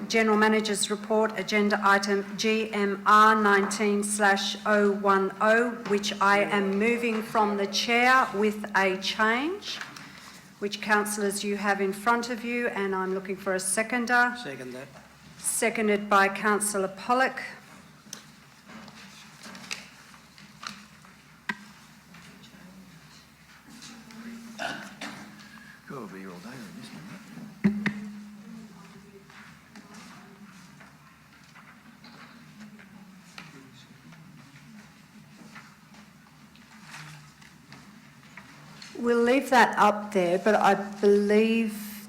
General Manager's Report, agenda item GMR19010, which I am moving from the Chair with a change, which councillors you have in front of you, and I'm looking for a seconder. Second that. Seconded by Councillor Pollock. Go over here all day with this one. We'll leave that up there, but I believe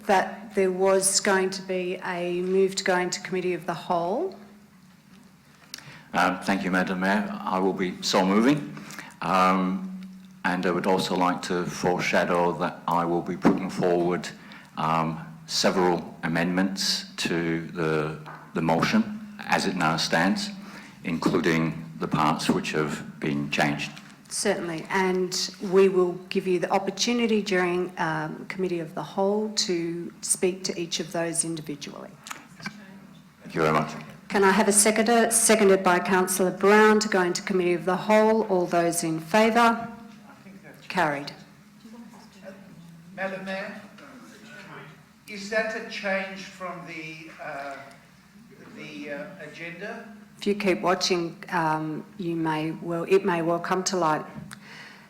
that there was going to be a move to go into Committee of the Whole. Thank you, Madam Mayor. I will be so moving. And I would also like to foreshadow that I will be putting forward several amendments to the motion as it now stands, including the parts which have been changed. Certainly, and we will give you the opportunity during Committee of the Whole to speak to each of those individually. Thank you very much. Can I have a seconder? Seconded by Councillor Brown to go into Committee of the Whole. All those in favour? Carried. Madam Mayor, is that a change from the agenda? If you keep watching, it may well come to light.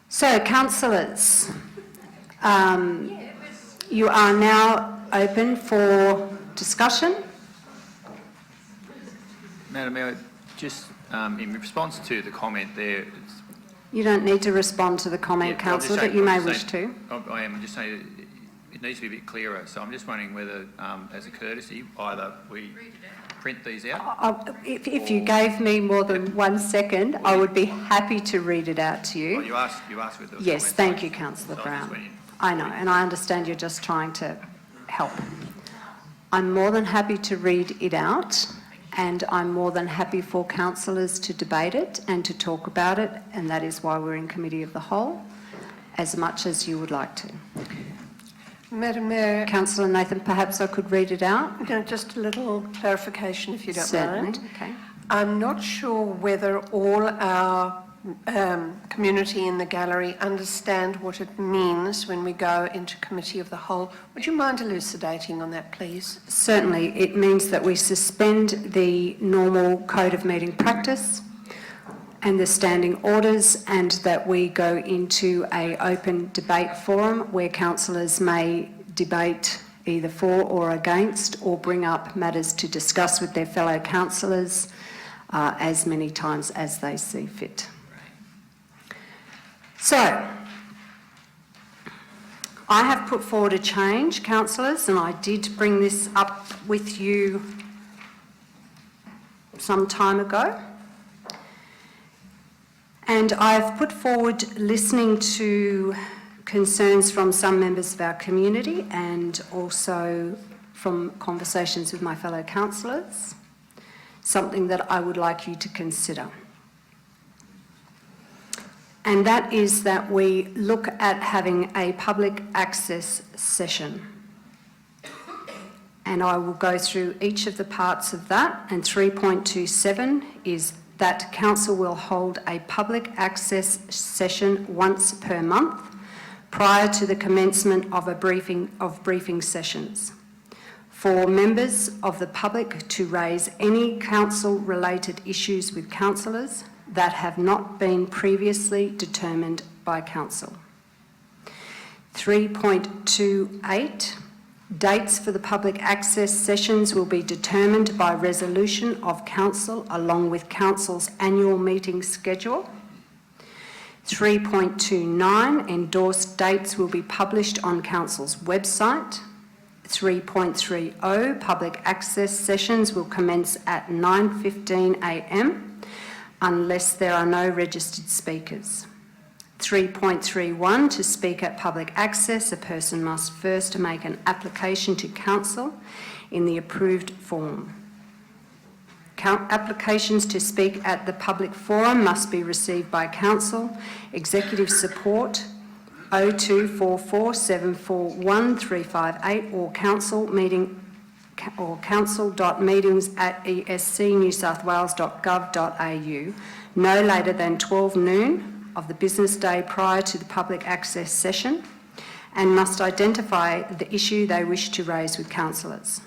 So, councillors, you are now open for discussion. Madam Mayor, just in response to the comment there. You don't need to respond to the comment, councillor, but you may wish to. I am just saying it needs to be a bit clearer. So I'm just wondering whether, as a courtesy, either we print these out. If you gave me more than 1 second, I would be happy to read it out to you. Well, you asked whether there was Yes, comments. thank you, Councillor Brown. I know, and I understand you're just trying to help. I'm more than happy to read it out, and I'm more than happy for councillors to debate it and to talk about it, and that is why we're in Committee of the Whole, as much as you would like to. Madam Mayor, Councillor Nathan, perhaps I could read it out? no, just a little clarification if you don't Certainly. mind. Okay. I'm not sure whether all our community in the gallery understand what it means when we go into Committee of the Whole. Would you mind elucidating on that, please? Certainly. It means that we suspend the normal code of meeting practice and the standing orders, and that we go into an open debate forum where councillors may debate either for or against, or bring up matters to discuss with their fellow councillors as many times as they see fit. So, I have put forward a change, councillors, and I did bring this up with you some time ago. And I've put forward, listening to concerns from some members of our community and also from conversations with my fellow councillors, something that I would like you to consider. And that is that we look at having a public access session. And I will go through each of the parts of that, and 3.27 is that Council will hold a public access session once per month prior to the commencement of briefing sessions for members of the public to raise any council-related issues with councillors that have not been previously determined by council. 3.28, dates for the public access sessions will be determined by resolution of council along with council's annual meeting schedule. 3.29, endorsed dates will be published on council's website. 3.30, public access sessions will commence at 9:15 a.m. unless there are no registered speakers. 3.31, to speak at public access, a person must first make an application to council in the approved form. Applications to speak at the public forum must be received by council. Executive support 0244 741 358 or council or council.meetings@escnewsouthwales.gov.au no later than 12 noon of the business day prior to the public access session, and must identify the issue they wish to raise with councillors.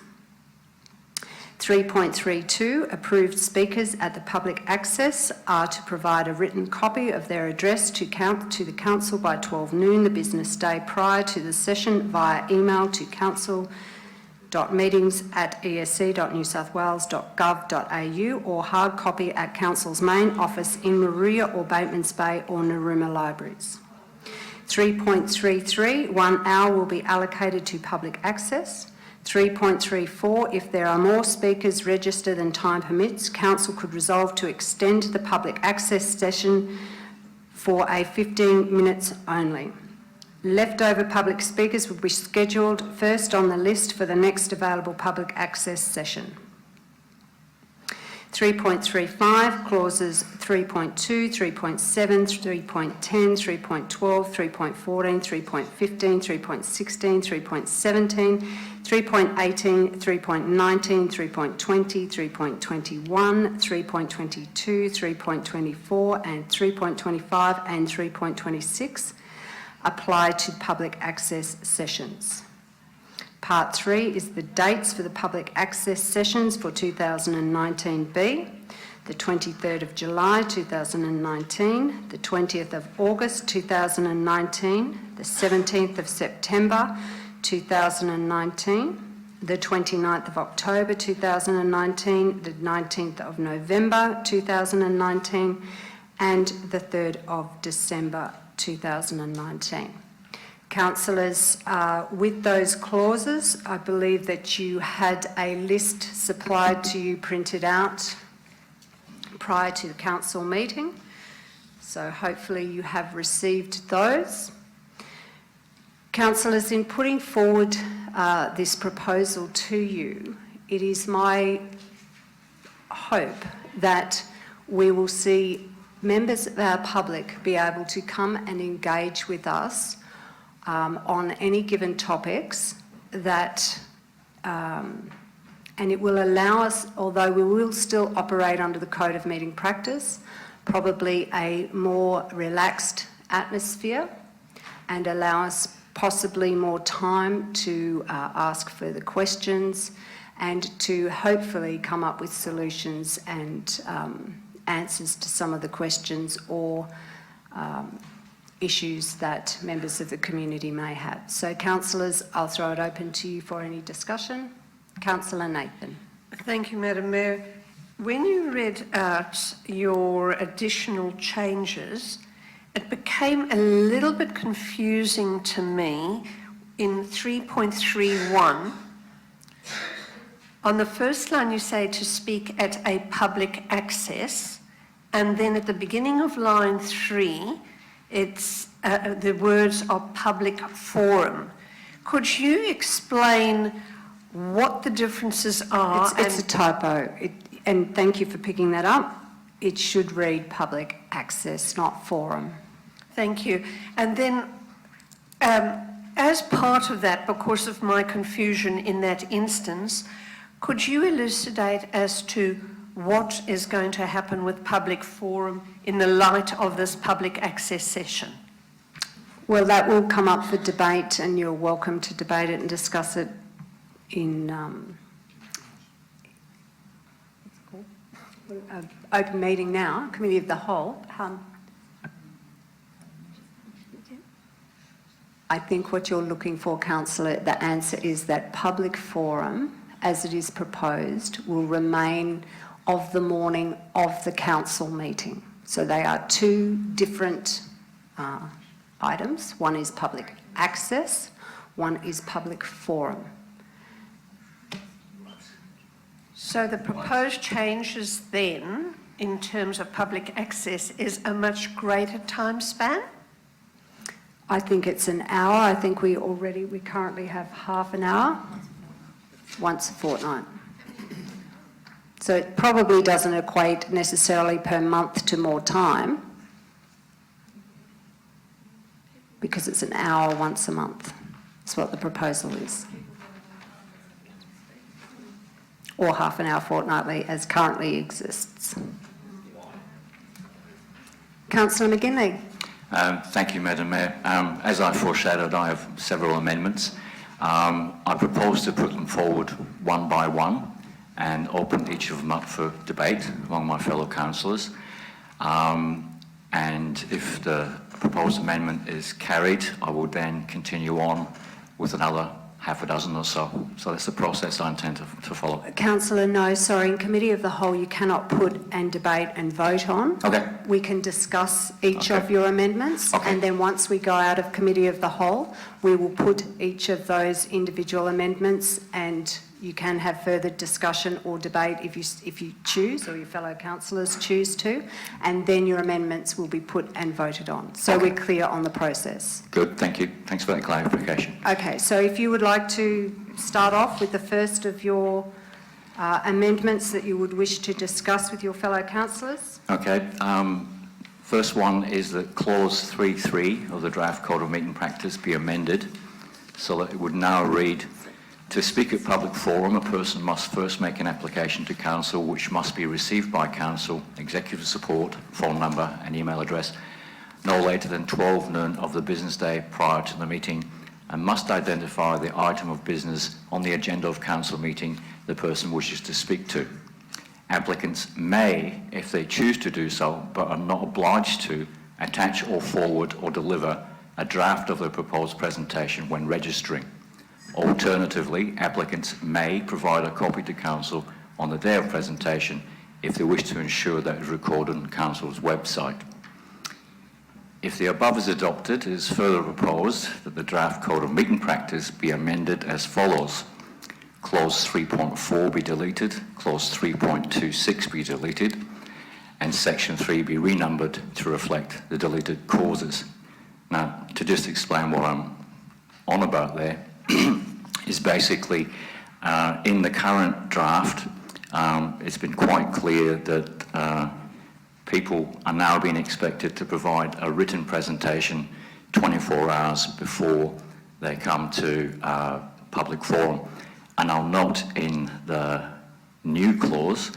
3.32, approved speakers at the public access are to provide a written copy of their address to the council by 12 noon the business day prior to the session via email to council.meetings@esc.newsouthwales.gov.au or hard copy at council's main office in Maria or Bateman's Bay or Narooma libraries. 3.33, 1 hour will be allocated to public access. 3.34, if there are more speakers registered than time permits, council could resolve to extend the public access session for a 15 minutes only. Leftover public speakers will be scheduled first on the list for the next available public access session. 3.35, clauses 3.2, 3.7, 3.10, 3.12, 3.14, 3.15, 3.16, 3.17, 3.18, 3.19, 3.20, 3.21, 3.22, 3.24 and 3.25 and 3.26 apply to public access sessions. Part 3 is the dates for the public access sessions for 2019B, the 23rd of July 2019, the 20th of August 2019, the 17th of September 2019, the 29th of October 2019, the 19th of November 2019, and the 3rd of December 2019. Councillors, with those clauses, I believe that you had a list supplied to you printed out prior to the council meeting, so hopefully you have received those. Councillors, in putting forward this proposal to you, it is my hope that we will see members of our public be able to come and engage with us on any given topics that, and it will allow us, although we will still operate under the Code of Meeting Practice, probably a more relaxed atmosphere, and allow us possibly more time to ask further questions and to hopefully come up with solutions and answers to some of the questions or issues that members of the community may have. So, councillors, I'll throw it open to you for any discussion. Councillor Nathan. Thank you, Madam Mayor. When you read out your additional changes, it became a little bit confusing to me in 3.31. On the first line, you say to speak at a public access, and then at the beginning of line 3, it's the words are public forum. Could you explain what the differences are? It's a typo, and thank you for picking that up. It should read public access, not forum. Thank you. And then, as part of that, because of my confusion in that instance, could you elucidate as to what is going to happen with public forum in the light of this public access session? Well, that will come up for debate, and you're welcome to debate it and discuss it in open meeting now, Committee of the Whole. I think what you're looking for, Councillor, the answer is that public forum, as it is proposed, will remain of the morning of the council meeting. So they are two different items. One is public access, one is public forum. So the proposed changes then, in terms of public access, is a much greater time span? I think it's an hour. I think we currently have half an hour, once a fortnight. So it probably doesn't equate necessarily per month to more time, because it's an hour once a month. That's what the proposal is. or half an hour fortnightly as currently exists. Councillor McGinley. Thank you, Madam Mayor. As I foreshadowed, I have several amendments. I propose to put them forward one by one and open each of them up for debate among my fellow councillors. And if the proposed amendment is carried, I will then continue on with another half a dozen or so. So that's the process I intend to follow. Councillor, no, sorry, in Committee of the Whole you cannot put and debate and vote on. Okay. We can discuss each Okay. of your amendments, Okay. and then once we go out of Committee of the Whole, we will put each of those individual amendments, and you can have further discussion or debate if you choose, or your fellow councillors choose to, and then your amendments will be put and voted on. So Okay. we're clear on the process. Good, thank you. Thanks for that clarification. Okay, so if you would like to start off with the first of your amendments that you would wish to discuss with your fellow councillors. Okay. First one is that clause 3.3 of the draft Code of Meeting Practice be amended so that it would now read, to speak at public forum, a person must first make an application to council which must be received by council, executive support, phone number and email address, no later than 12 noon of the business day prior to the meeting, and must identify the item of business on the agenda of council meeting the person wishes to speak to. Applicants may, if they choose to do so, but are not obliged to, attach or forward or deliver a draft of the proposed presentation when registering. Alternatively, applicants may provide a copy to council on the day of presentation if they wish to ensure that it is recorded on council's website. If the above is adopted, it is further proposed that the draft Code of Meeting Practice be amended as follows. Clause 3.4 be deleted, clause 3.26 be deleted, and section 3 be renumbered to reflect the deleted clauses. Now, to just explain what I'm on about there, is basically in the current draft, it's been quite clear that people are now being expected to provide a written presentation 24 hours before they come to public forum. And I'll note in the new clause,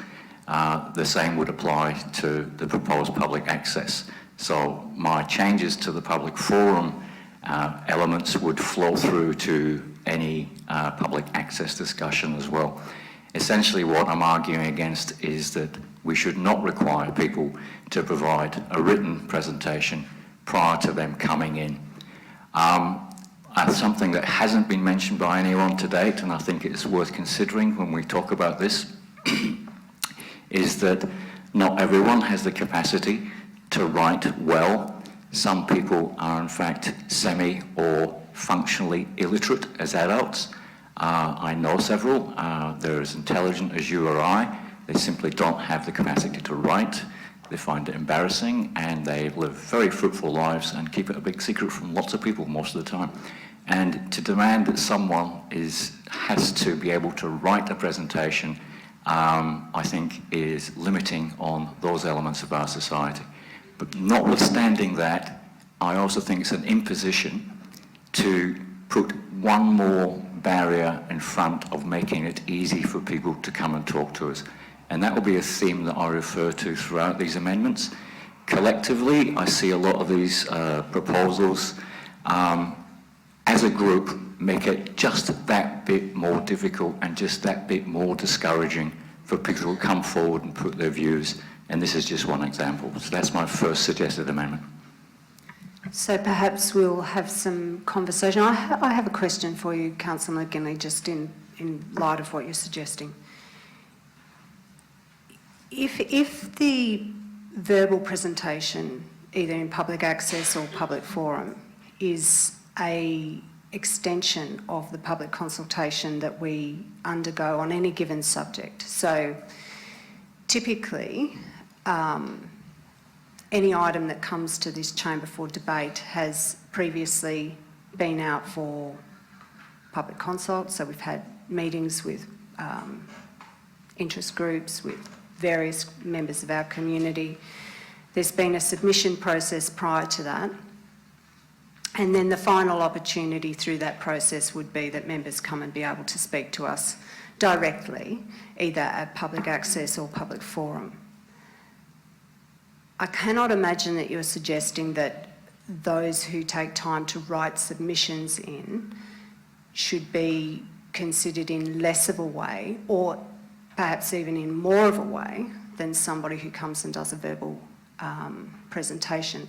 the same would apply to the proposed public access. So my changes to the public forum elements would flow through to any public access discussion as well. Essentially what I'm arguing against is that we should not require people to provide a written presentation prior to them coming in. Something that hasn't been mentioned by anyone to date, and I think it's worth considering when we talk about this, is that not everyone has the capacity to write well. Some people are in fact semi or functionally illiterate as adults. I know several. They're as intelligent as you or I. They simply don't have the capacity to write. They find it embarrassing, and they live very fruitful lives and keep it a big secret from lots of people most of the time. And to demand that someone has to be able to write a presentation, I think is limiting on those elements of our society. But notwithstanding that, I also think it's an imposition to put one more barrier in front of making it easy for people to come and talk to us. And that will be a theme that I refer to throughout these amendments. Collectively, I see a lot of these proposals as a group make it just that bit more difficult and just that bit more discouraging for people to come forward and put their views. And this is just one example. So that's my first suggested amendment. So perhaps we'll have some conversation. I have a question for you, Councillor McGinley, just in light of what you're suggesting. If the verbal presentation, either in public access or public forum, is a extension of the public consultation that we undergo on any given subject. So typically, any item that comes to this chamber for debate has previously been out for public consult. So we've had meetings with interest groups, with various members of our community. There's been a submission process prior to that. And then the final opportunity through that process would be that members come and be able to speak to us directly, either at public access or public forum. I cannot imagine that you're suggesting that those who take time to write submissions in should be considered in less of a way, or perhaps even in more of a way, than somebody who comes and does a verbal presentation.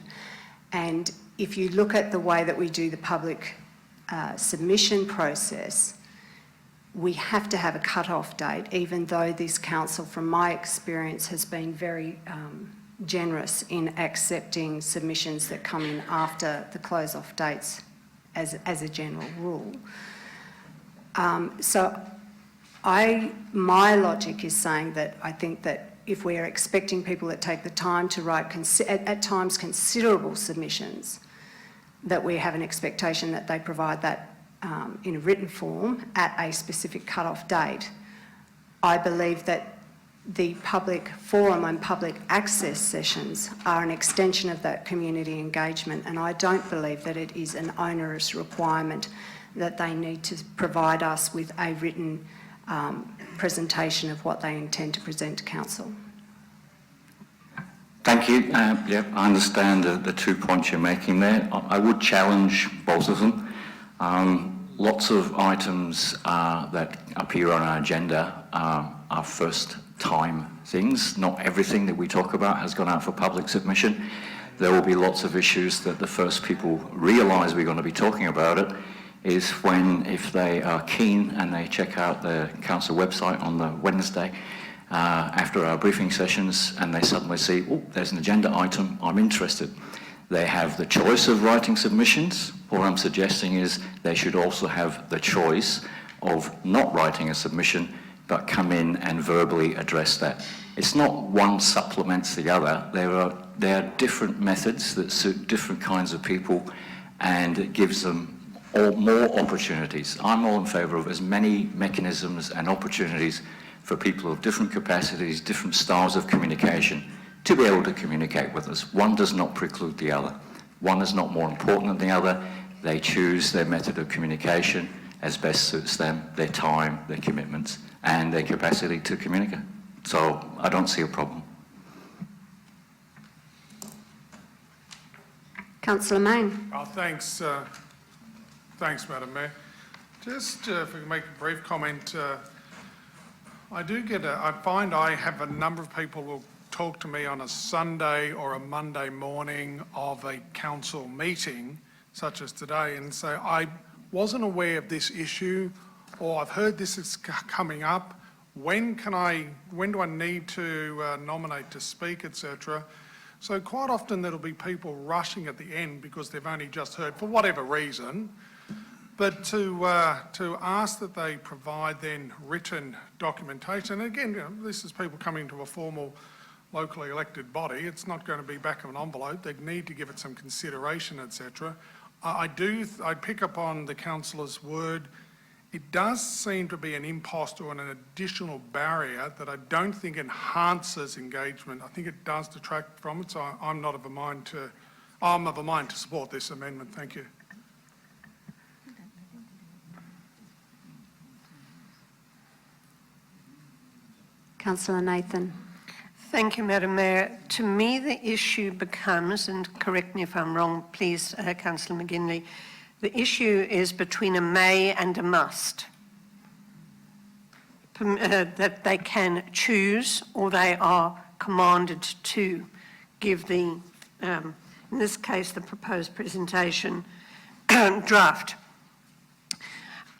And if you look at the way that we do the public submission process, we have to have a cut-off date, even though this council, from my experience, has been very generous in accepting submissions that come in after the close-off dates as a general rule. So my logic is saying that I think that if we are expecting people that take the time to write at times considerable submissions, that we have an expectation that they provide that in a written form at a specific cut-off date. I believe that the public forum and public access sessions are an extension of that community engagement, and I don't believe that it is an onerous requirement that they need to provide us with a written presentation of what they intend to present to council. Thank you. Yeah, I understand the 2 points you're making there. I would challenge both of them. Lots of items that appear on our agenda are first-time things. Not everything that we talk about has gone out for public submission. There will be lots of issues that the first people realise we're going to be talking about it is when, if they are keen and they check out the council website on the Wednesday after our briefing sessions, and they suddenly see, oh, there's an agenda item, I'm interested. They have the choice of writing submissions. What I'm suggesting is they should also have the choice of not writing a submission, but come in and verbally address that. It's not one supplements the other. There are different methods that suit different kinds of people, and it gives them more opportunities. I'm all in favour of as many mechanisms and opportunities for people of different capacities, different styles of communication, to be able to communicate with us. One does not preclude the other. One is not more important than the other. They choose their method of communication as best suits them, their time, their commitments, and their capacity to communicate. So I don't see a problem. Councillor Main. Oh, thanks, Madam Mayor. Just if we can make a brief comment, I find I have a number of people who talk to me on a Sunday or a Monday morning of a council meeting, such as today, and say, I wasn't aware of this issue, or I've heard this is coming up. When do I need to nominate to speak, etc. So quite often there'll be people rushing at the end because they've only just heard, for whatever reason. But to ask that they provide then written documentation, and again, this is people coming to a formal locally elected body, it's not going to be back of an envelope, they need to give it some consideration, etc. I pick up on the councillor's word, it does seem to be an impost or an additional barrier that I don't think enhances engagement. I think it does detract from it, so I'm of a mind to support this amendment. Thank you. Councillor Nathan. Thank you, Madam Mayor. To me, the issue becomes, and correct me if I'm wrong, please, Councillor McGinley, the issue is between a may and a must. That they can choose or they are commanded to give the, in this case, the proposed presentation draft.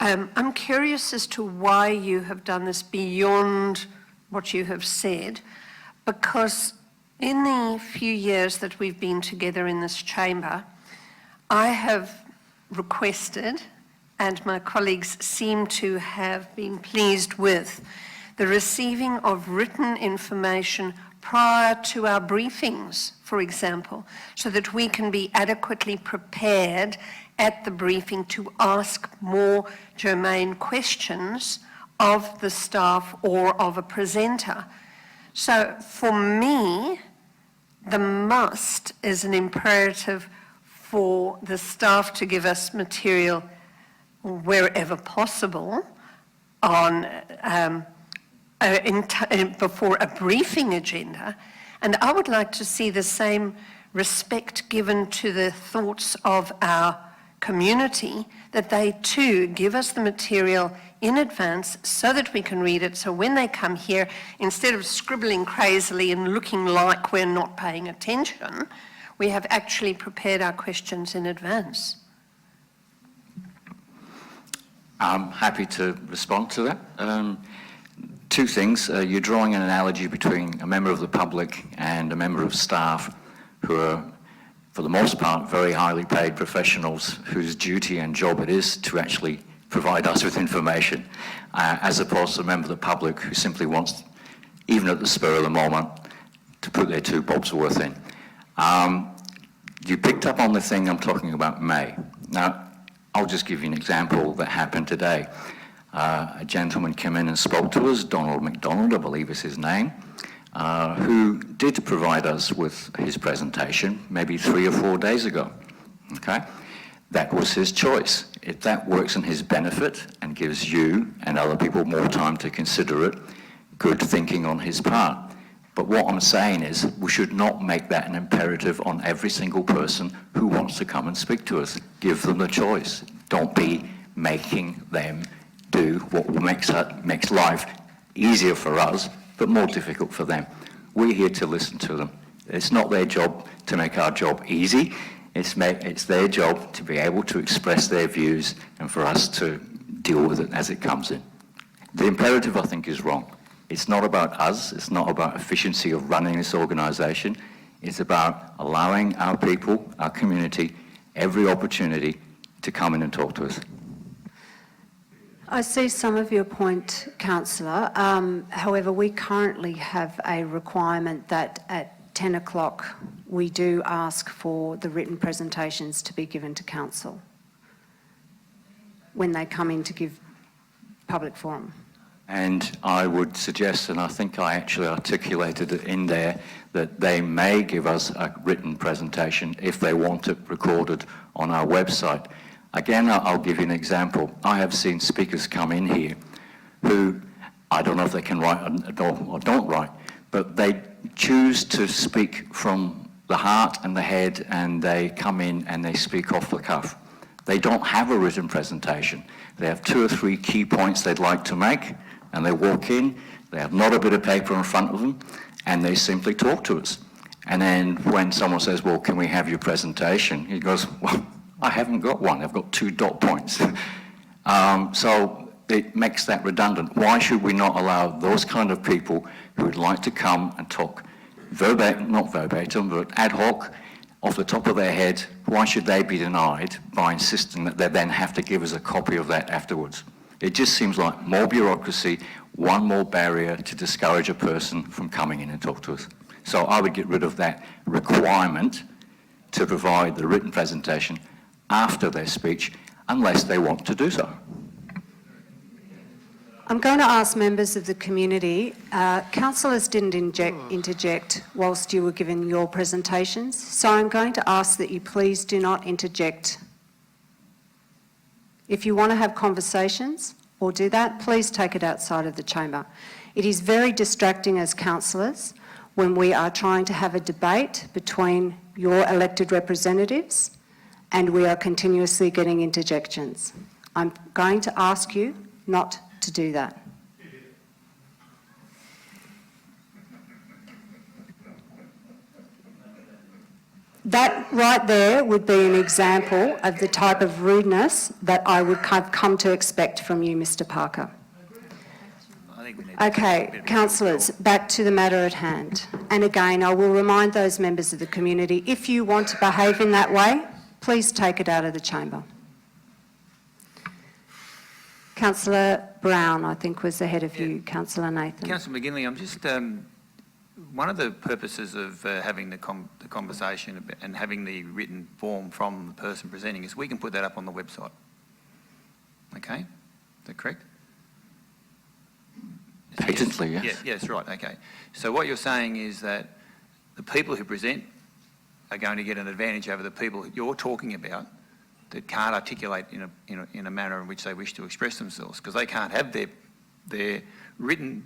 I'm curious as to why you have done this beyond what you have said, because in the few years that we've been together in this chamber, I have requested, and my colleagues seem to have been pleased with, the receiving of written information prior to our briefings, for example, so that we can be adequately prepared at the briefing to ask more germane questions of the staff or of a presenter. So for me, the must is an imperative for the staff to give us material wherever possible, on before a briefing agenda, and I would like to see the same respect given to the thoughts of our community, that they too give us the material in advance so that we can read it, so when they come here, instead of scribbling crazily and looking like we're not paying attention, we have actually prepared our questions in advance. I'm happy to respond to that. Two things. You're drawing an analogy between a member of the public and a member of staff who are, for the most part, very highly paid professionals whose duty and job it is to actually provide us with information, as opposed to a member of the public who simply wants, even at the spur of the moment, to put their 2 bobs worth in. You picked up on the thing I'm talking about, May. Now, I'll just give you an example that happened today. A gentleman came in and spoke to us, Donald McDonald, I believe is his name, who did provide us with his presentation maybe 3 or 4 days ago, okay? That was his choice. If that works in his benefit and gives you and other people more time to consider it, good thinking on his part. But what I'm saying is we should not make that an imperative on every single person who wants to come and speak to us. Give them the choice. Don't be making them do what makes life easier for us, but more difficult for them. We're here to listen to them. It's not their job to make our job easy. It's their job to be able to express their views and for us to deal with it as it comes in. The imperative, I think, is wrong. It's not about us. It's not about efficiency of running this organisation. It's about allowing our people, our community, every opportunity to come in and talk to us. I see some of your point, Councillor. However, we currently have a requirement that at 10 o'clock we do ask for the written presentations to be given to Council when they come in to give public forum. And I would suggest, and I think I actually articulated it in there, that they may give us a written presentation if they want it recorded on our website. Again, I'll give you an example. I have seen speakers come in here who, I don't know if they can write or don't write, but they choose to speak from the heart and the head, and they come in and they speak off the cuff. They don't have a written presentation. They have 2 or 3 key points they'd like to make, and they walk in, they have not a bit of paper in front of them, and they simply talk to us. And then when someone says, well, can we have your presentation? He goes, well, I haven't got one, I've got 2 dot points. So it makes that redundant. Why should we not allow those kind of people who would like to come and talk not verbatim, but ad hoc, off the top of their head? Why should they be denied by insisting that they then have to give us a copy of that afterwards? It just seems like more bureaucracy, one more barrier to discourage a person from coming in and talk to us. So I would get rid of that requirement to provide the written presentation after their speech, unless they want to do so. I'm going to ask members of the community. Councillors didn't interject whilst you were giving your presentations, so I'm going to ask that you please do not interject. If you want to have conversations or do that, please take it outside of the chamber. It is very distracting as councillors when we are trying to have a debate between your elected representatives and we are continuously getting interjections. I'm going to ask you not to do that. That right there would be an example of the type of rudeness that I would have come to expect from you, Mr. Parker. I think we need Okay, councillors, back to the matter at hand. And again, I will remind those members of the community, if you want to behave in that way, please take it out of the chamber. Councillor Brown, I think, was ahead of you. Councillor Nathan. Councillor McGinley, I'm just, one of the purposes of having the conversation and having the written form from the person presenting is we can put that up on the website. Okay? Is that correct? Patently, yes. Yes, right, okay. So what you're saying is that the people who present are going to get an advantage over the people you're talking about that can't articulate in a manner in which they wish to express themselves, because they can't have their their written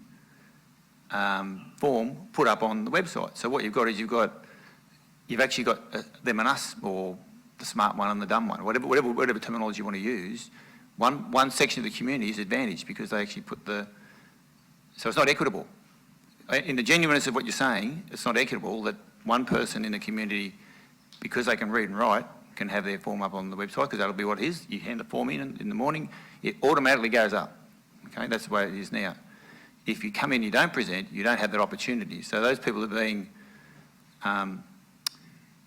form put up on the website. So what you've got is you've actually got them and us, or the smart one and the dumb one, whatever terminology you want to use. One section of the community is advantaged because they actually put so it's not equitable. In the genuineness of what you're saying, it's not equitable that one person in the community, because they can read and write, can have their form up on the website, because that'll be what it is. You hand the form in the morning, it automatically goes up. Okay, that's the way it is now. If you come in and you don't present, you don't have that opportunity. So those people are being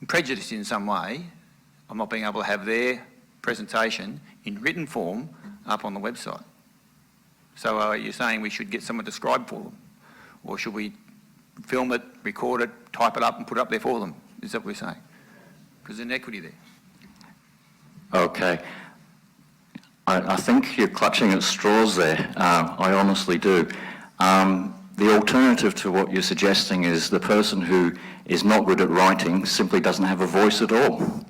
prejudiced in some way of not being able to have their presentation in written form up on the website. So you're saying we should get someone to scribe for them? Or should we film it, record it, type it up and put it up there for them? Is that what we're saying? Because there's inequity there. Okay. I think you're clutching at straws there. I honestly do. The alternative to what you're suggesting is the person who is not good at writing simply doesn't have a voice at all.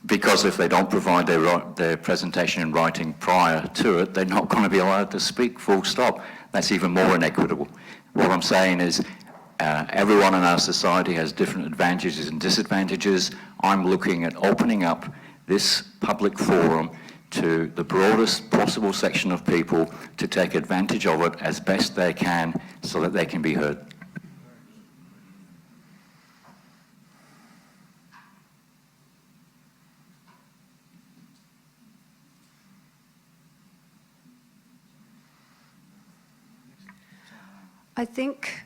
Because if they don't provide their presentation in writing prior to it, they're not going to be allowed to speak, full stop. That's even more inequitable. What I'm saying is everyone in our society has different advantages and disadvantages. I'm looking at opening up this public forum to the broadest possible section of people to take advantage of it as best they can so that they can be heard. I think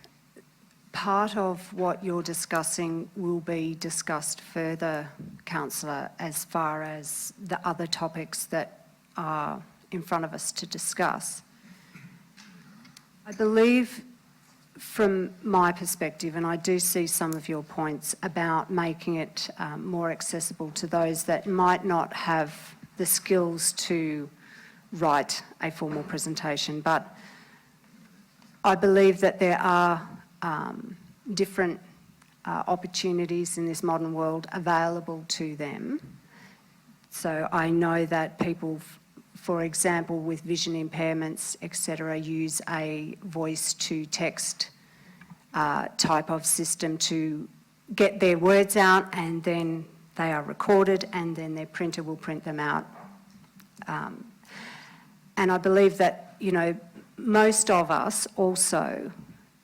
part of what you're discussing will be discussed further, Councillor, as far as the other topics that are in front of us to discuss. I believe from my perspective, and I do see some of your points about making it more accessible to those that might not have the skills to write a formal presentation, but I believe that there are different opportunities in this modern world available to them. So I know that people, for example, with vision impairments, etc., use a voice-to-text type of system to get their words out, and then they are recorded, and then their printer will print them out. And I believe that, you know, most of us also,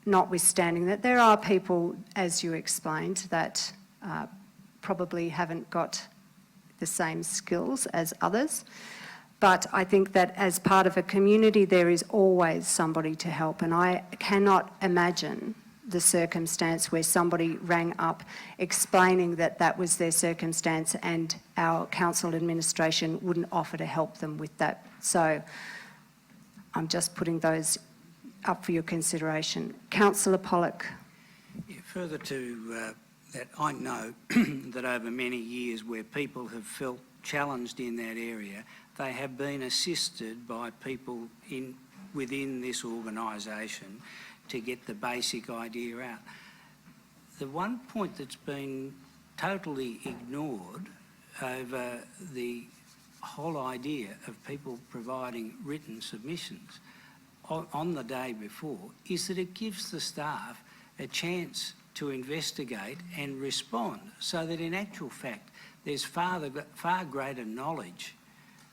notwithstanding that there are people, as you explained, that probably haven't got the same skills as others, but I think that as part of a community there is always somebody to help, and I cannot imagine the circumstance where somebody rang up explaining that that was their circumstance and our council administration wouldn't offer to help them with that. So I'm just putting those up for your consideration. Councillor Pollock. Yeah, further to that, I know that over many years where people have felt challenged in that area, they have been assisted by people within this organisation to get the basic idea out. The one point that's been totally ignored over the whole idea of people providing written submissions on the day before is that it gives the staff a chance to investigate and respond, so that in actual fact there's far greater knowledge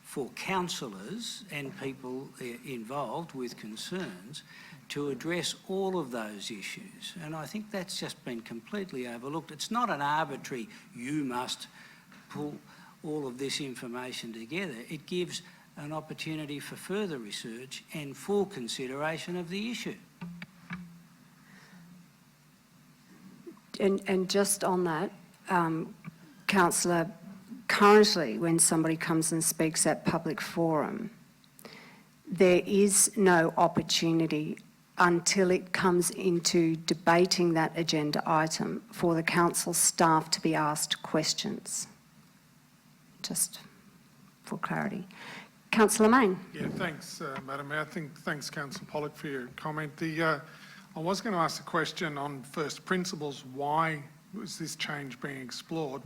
for councillors and people involved with concerns to address all of those issues. And I think that's just been completely overlooked. It's not an arbitrary, you must pull all of this information together. It gives an opportunity for further research and full consideration of the issue. And just on that, Councillor, currently when somebody comes and speaks at public forum, there is no opportunity until it comes into debating that agenda item for the council staff to be asked questions. Just for clarity. Councillor Main. Yeah, thanks, Madam Mayor. Thanks, Councillor Pollock, for your comment. I was going to ask the question on first principles, why was this change being explored?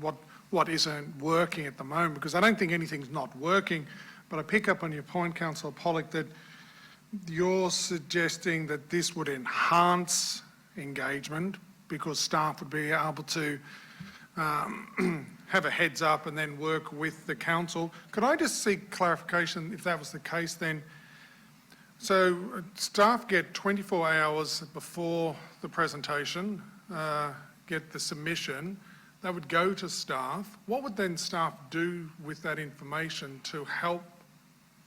What isn't working at the moment? Because I don't think anything's not working, but I pick up on your point, Councillor Pollock, that you're suggesting that this would enhance engagement because staff would be able to have a heads up and then work with the council. Could I just seek clarification if that was the case then? So staff get 24 hours before the presentation, get the submission, that would go to staff. What would then staff do with that information to help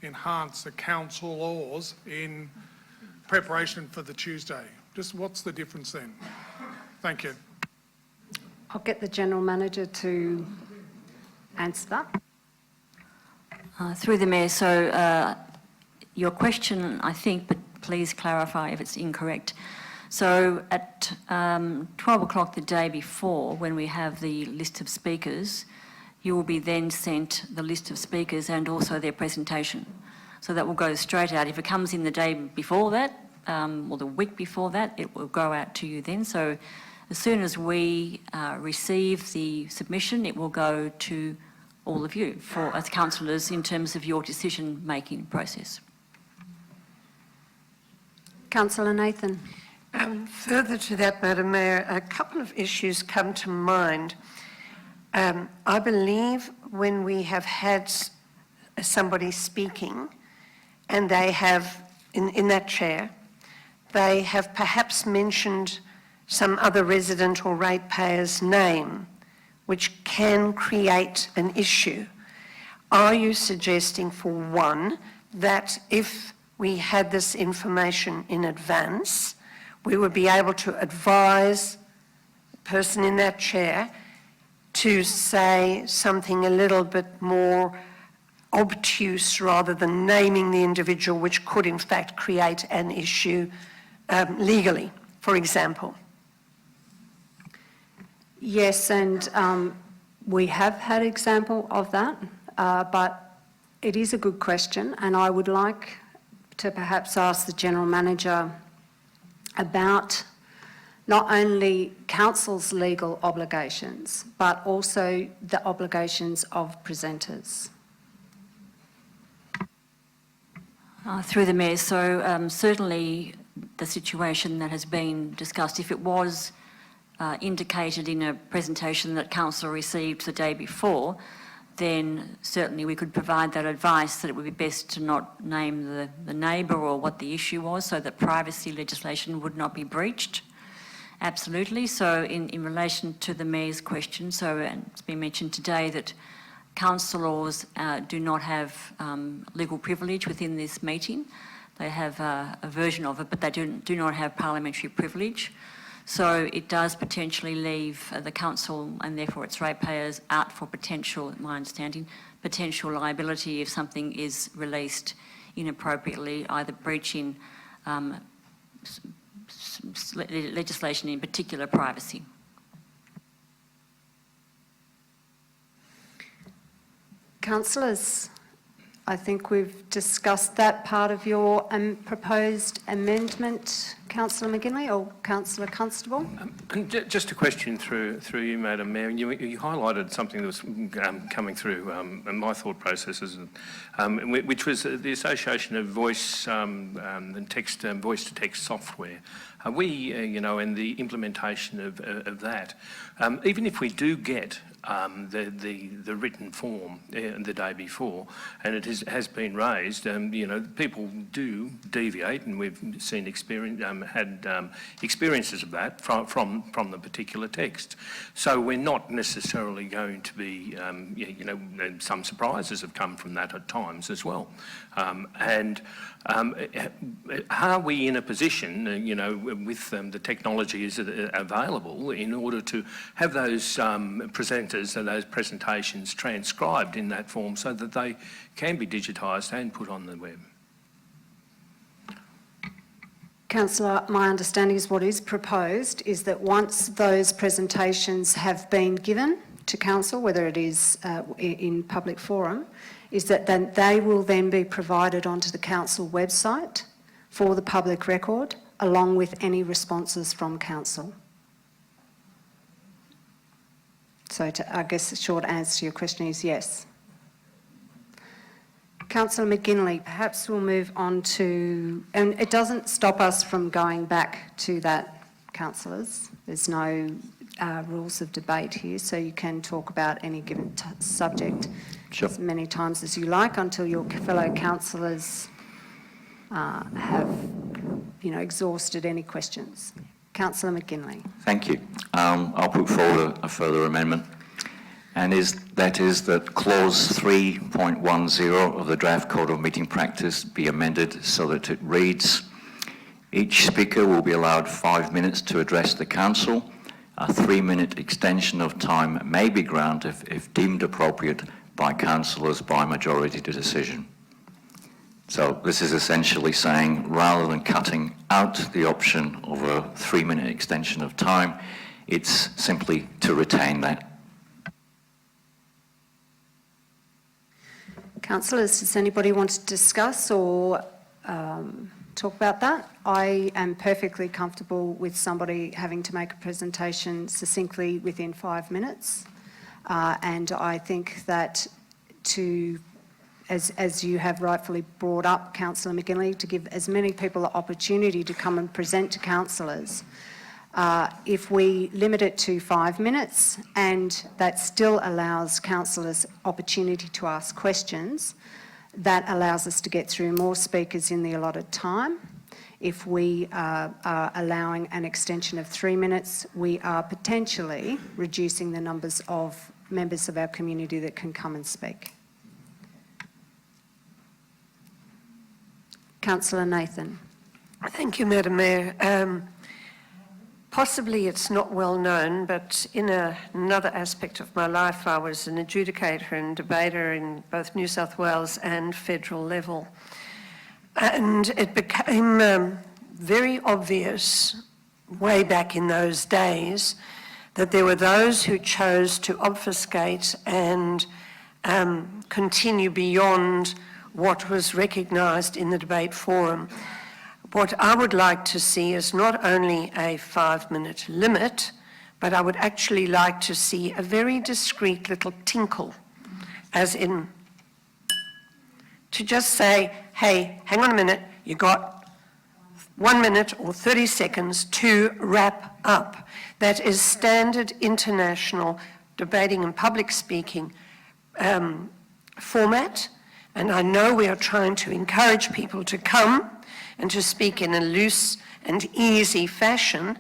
enhance the council laws in preparation for the Tuesday? Just what's the difference then? Thank you. I'll get the General Manager to answer that. Through the Mayor, so your question, I think, but please clarify if it's incorrect. So at 12 o'clock the day before, when we have the list of speakers, you will be then sent the list of speakers and also their presentation. So that will go straight out. If it comes in the day before that, or the week before that, it will go out to you then. So as soon as we receive the submission, it will go to all of you as councillors in terms of your decision-making process. Councillor Nathan. Further to that, Madam Mayor, a couple of issues come to mind. I believe when we have had somebody speaking and they have, in that chair, they have perhaps mentioned some other resident or ratepayer's name, which can create an issue. Are you suggesting, for one, that if we had this information in advance, we would be able to advise the person in that chair to say something a little bit more obtuse rather than naming the individual, which could in fact create an issue legally, for example? Yes, and we have had example of that, but it is a good question, and I would like to perhaps ask the General Manager about not only council's legal obligations, but also the obligations of presenters. Through the Mayor, so certainly the situation that has been discussed, if it was indicated in a presentation that council received the day before, then certainly we could provide that advice that it would be best to not name the neighbour or what the issue was so that privacy legislation would not be breached. Absolutely. So in relation to the Mayor's question, so and it's been mentioned today that councillors do not have legal privilege within this meeting. They have a version of it, but they do not have parliamentary privilege. So it does potentially leave the council and therefore its ratepayers out for potential, my understanding, potential liability if something is released inappropriately, either breaching legislation, in particular privacy. Councillors, I think we've discussed that part of your proposed amendment. Councillor McGinley or Councillor Constable? Just a question through you, Madam Mayor. You highlighted something that was coming through in my thought processes, which was the association of voice and text, voice-to-text software. We, and the implementation of that, even if we do get the written form the day before, and it has been raised, people do deviate, and we've seen experiences of that from the particular text. So we're not necessarily going to be, some surprises have come from that at times as well. Are we in a position, with the technology is available in order to have those presenters and those presentations transcribed in that form so that they can be digitised and put on the web? Councillor, my understanding is what is proposed is that once those presentations have been given to council, whether it is in public forum, is that then they will then be provided onto the council website for the public record, along with any responses from council. So I guess the short answer to your question is yes. Councillor McGinley, perhaps we'll move on to, and it doesn't stop us from going back to that, councillors. There's no rules of debate here, so you can talk about any given subject as many times as you like until your fellow councillors have, exhausted any questions. Councillor McGinley. Thank you. I'll put forward a further amendment, and that is that clause 3.10 of the draft Code of Meeting Practice be amended so that it reads, each speaker will be allowed 5 minutes to address the council. A 3-minute extension of time may be granted if deemed appropriate by councillors by majority decision. So this is essentially saying, rather than cutting out the option of a 3-minute extension of time, it's simply to retain that. Councillors, does anybody want to discuss or talk about that? I am perfectly comfortable with somebody having to make a presentation succinctly within 5 minutes. And I think that as you have rightfully brought up, Councillor McGinley, to give as many people the opportunity to come and present to councillors, if we limit it to 5 minutes and that still allows councillors opportunity to ask questions, that allows us to get through more speakers in the allotted time. If we are allowing an extension of 3 minutes, we are potentially reducing the numbers of members of our community that can come and speak. Councillor Nathan. Thank you, Madam Mayor. Possibly it's not well known, but in another aspect of my life, I was an adjudicator and debater in both New South Wales and federal level. And it became very obvious way back in those days that there were those who chose to obfuscate and continue beyond what was recognised in the debate forum. What I would like to see is not only a 5-minute limit, but I would actually like to see a very discreet little tinkle, as in to just say, hey, hang on a minute, you got 1 minute or 30 seconds to wrap up. That is standard international debating and public speaking format. And I know we are trying to encourage people to come and to speak in a loose and easy fashion,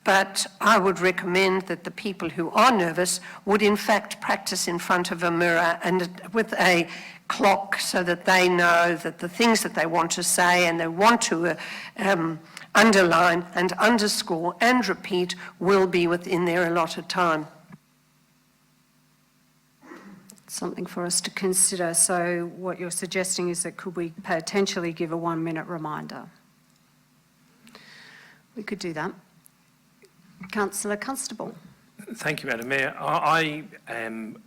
but I would recommend that the people who are nervous would in fact practice in front of a mirror and with a clock so that they know that the things that they want to say and they want to underline and underscore and repeat will be within their allotted time. Something for us to consider. So what you're suggesting is that could we potentially give a 1-minute reminder? We could do that. Councillor Constable. Thank you, Madam Mayor. I am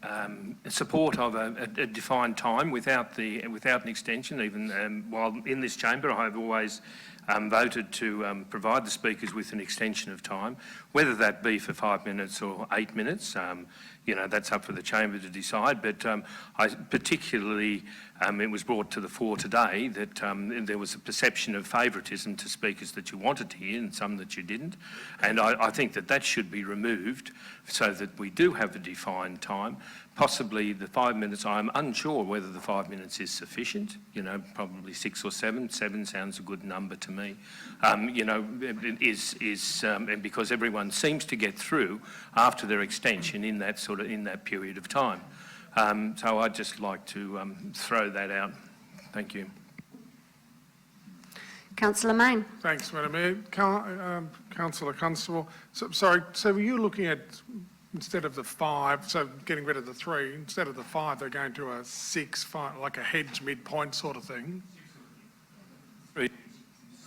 in support of a defined time without an extension. Even while in this chamber, I have always voted to provide the speakers with an extension of time, whether that be for 5 minutes or 8 minutes. That's up for the chamber to decide. But I particularly, it was brought to the fore today that there was a perception of favouritism to speakers that you wanted to hear and some that you didn't. And I think that should be removed so that we do have a defined time. Possibly the 5 minutes, I'm unsure whether the 5 minutes is sufficient, probably 6 or 7. 7 sounds a good number to me. And because everyone seems to get through after their extension in that period of time. So I'd just like to throw that out. Thank you. Councillor Mayne. Thanks, Madam Mayor. Councillor Constable, so were you looking at, instead of the 5, so getting rid of the 3, instead of the 5, they're going to a 6, 5, like a hedge midpoint sort of thing?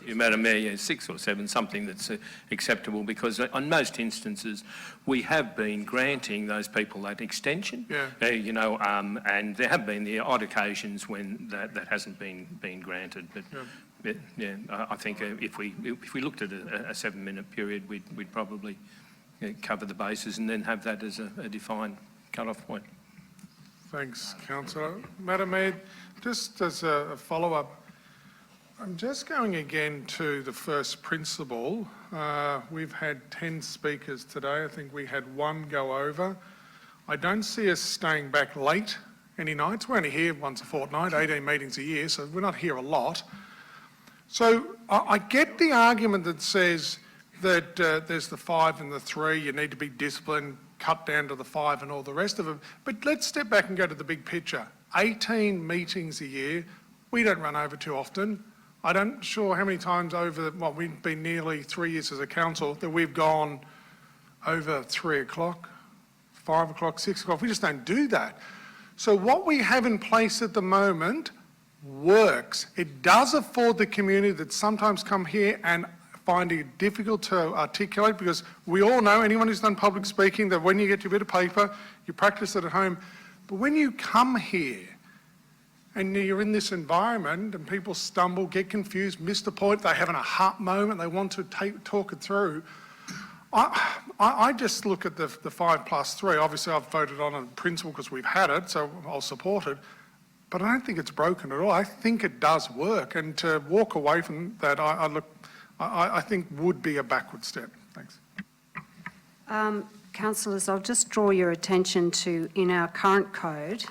Madam Mayor, 6 or 7, something that's acceptable, because on most instances we have been granting those people that extension. Yeah. And there have been the odd occasions when that hasn't been granted. But I think if we looked at a 7-minute period, we'd probably cover the bases and then have that as a defined cut-off point. Thanks, councillor. Madam Mayor, just as a follow-up, I'm just going again to the first principle. We've had 10 speakers today. I think we had one go over. I don't see us staying back late any nights. We're only here once a fortnight, 18 meetings a year, so we're not here a lot. So I get the argument that says that there's the 5 and the 3, you need to be disciplined, cut down to the 5 and all the rest of them. But let's step back and go to the big picture. 18 meetings a year, we don't run over too often. I don't sure how many times over, well, we've been nearly 3 years as a council that we've gone over 3 o'clock, 5 o'clock, 6 o'clock. We just don't do that. So what we have in place at the moment works. It does afford the community that sometimes come here and find it difficult to articulate, because we all know, anyone who's done public speaking, that when you get your bit of paper, you practice it at home. But when you come here and you're in this environment and people stumble, get confused, miss the point, they're having a heart moment, they want to talk it through, I just look at the 5+3. Obviously, I've voted on it in principle because we've had it, so I'll support it. But I don't think it's broken at all. I think it does work. And to walk away from that, I think would be a backward step. Thanks. Councillors, I'll just draw your attention to, in our current code,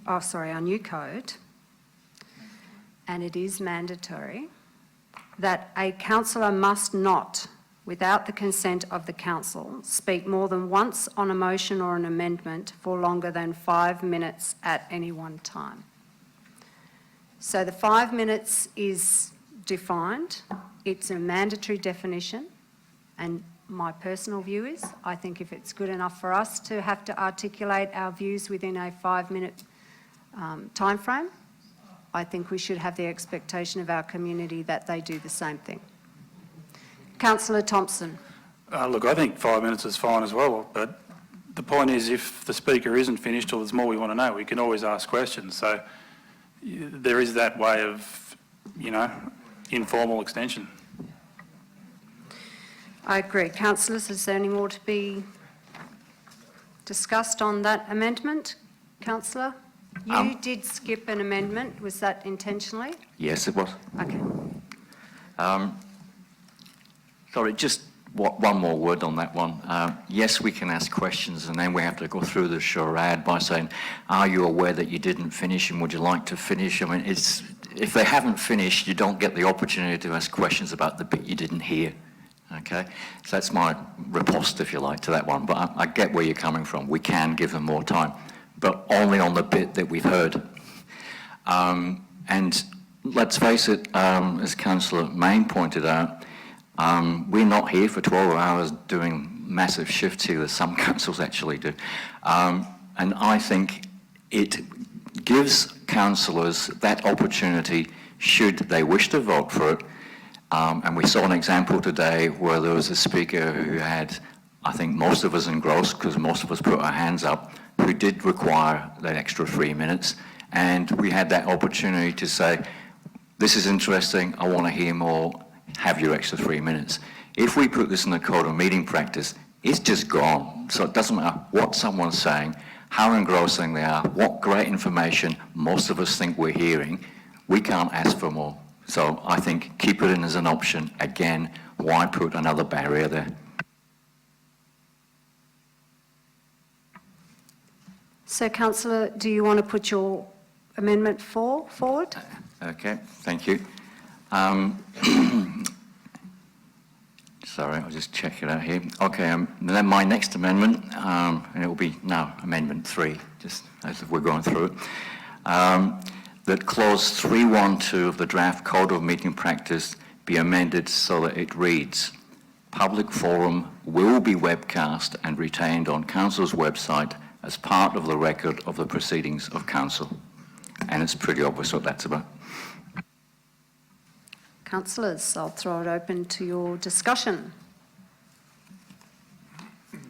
our new code, and it is mandatory, that a councillor must not, without the consent of the council, speak more than once on a motion or an amendment for longer than 5 minutes at any one time. So the 5 minutes is defined. It's a mandatory definition, and my personal view is, I think if it's good enough for us to have to articulate our views within a 5-minute time frame, I think we should have the expectation of our community that they do the same thing. Councillor Thompson. Look, I think 5 minutes is fine as well, but the point is, if the speaker isn't finished or there's more we want to know, we can always ask questions. So there is that way of, informal extension. I agree. Councillors, is there any more to be discussed on that amendment? Councillor, you did skip an amendment. Was that intentionally? Yes, it was. Okay. Sorry, just one more word on that one. Yes, we can ask questions, and then we have to go through the charade by saying, are you aware that you didn't finish, and would you like to finish? I mean, if they haven't finished, you don't get the opportunity to ask questions about the bit you didn't hear. Okay? So that's my riposte, if you like, to that one. But I get where you're coming from. We can give them more time, but only on the bit that we've heard. And let's face it, as Councillor Mayne pointed out, we're not here for 12 hours doing massive shifts here, as some councils actually do. And I think it gives councillors that opportunity, should they wish to vote for it. And we saw an example today where there was a speaker who had, I think most of us engrossed, because most of us put our hands up, who did require that extra 3 minutes. And we had that opportunity to say, this is interesting, I want to hear more, have your extra 3 minutes. If we put this in the code of meeting practice, it's just gone. So it doesn't matter what someone's saying, how engrossing they are, what great information most of us think we're hearing, we can't ask for more. So I think keep it in as an option. Again, why put another barrier there? So, Councillor, do you want to put your Amendment 4 forward? Okay, thank you. Sorry, I'll just check it out here. Okay, then my next amendment, and it will be now Amendment 3, just as we're going through it, that clause 312 of the draft Code of Meeting Practice be amended so that it reads, public forum will be webcast and retained on Council's website as part of the record of the proceedings of Council. And it's pretty obvious what that's about. Councillors, I'll throw it open to your discussion.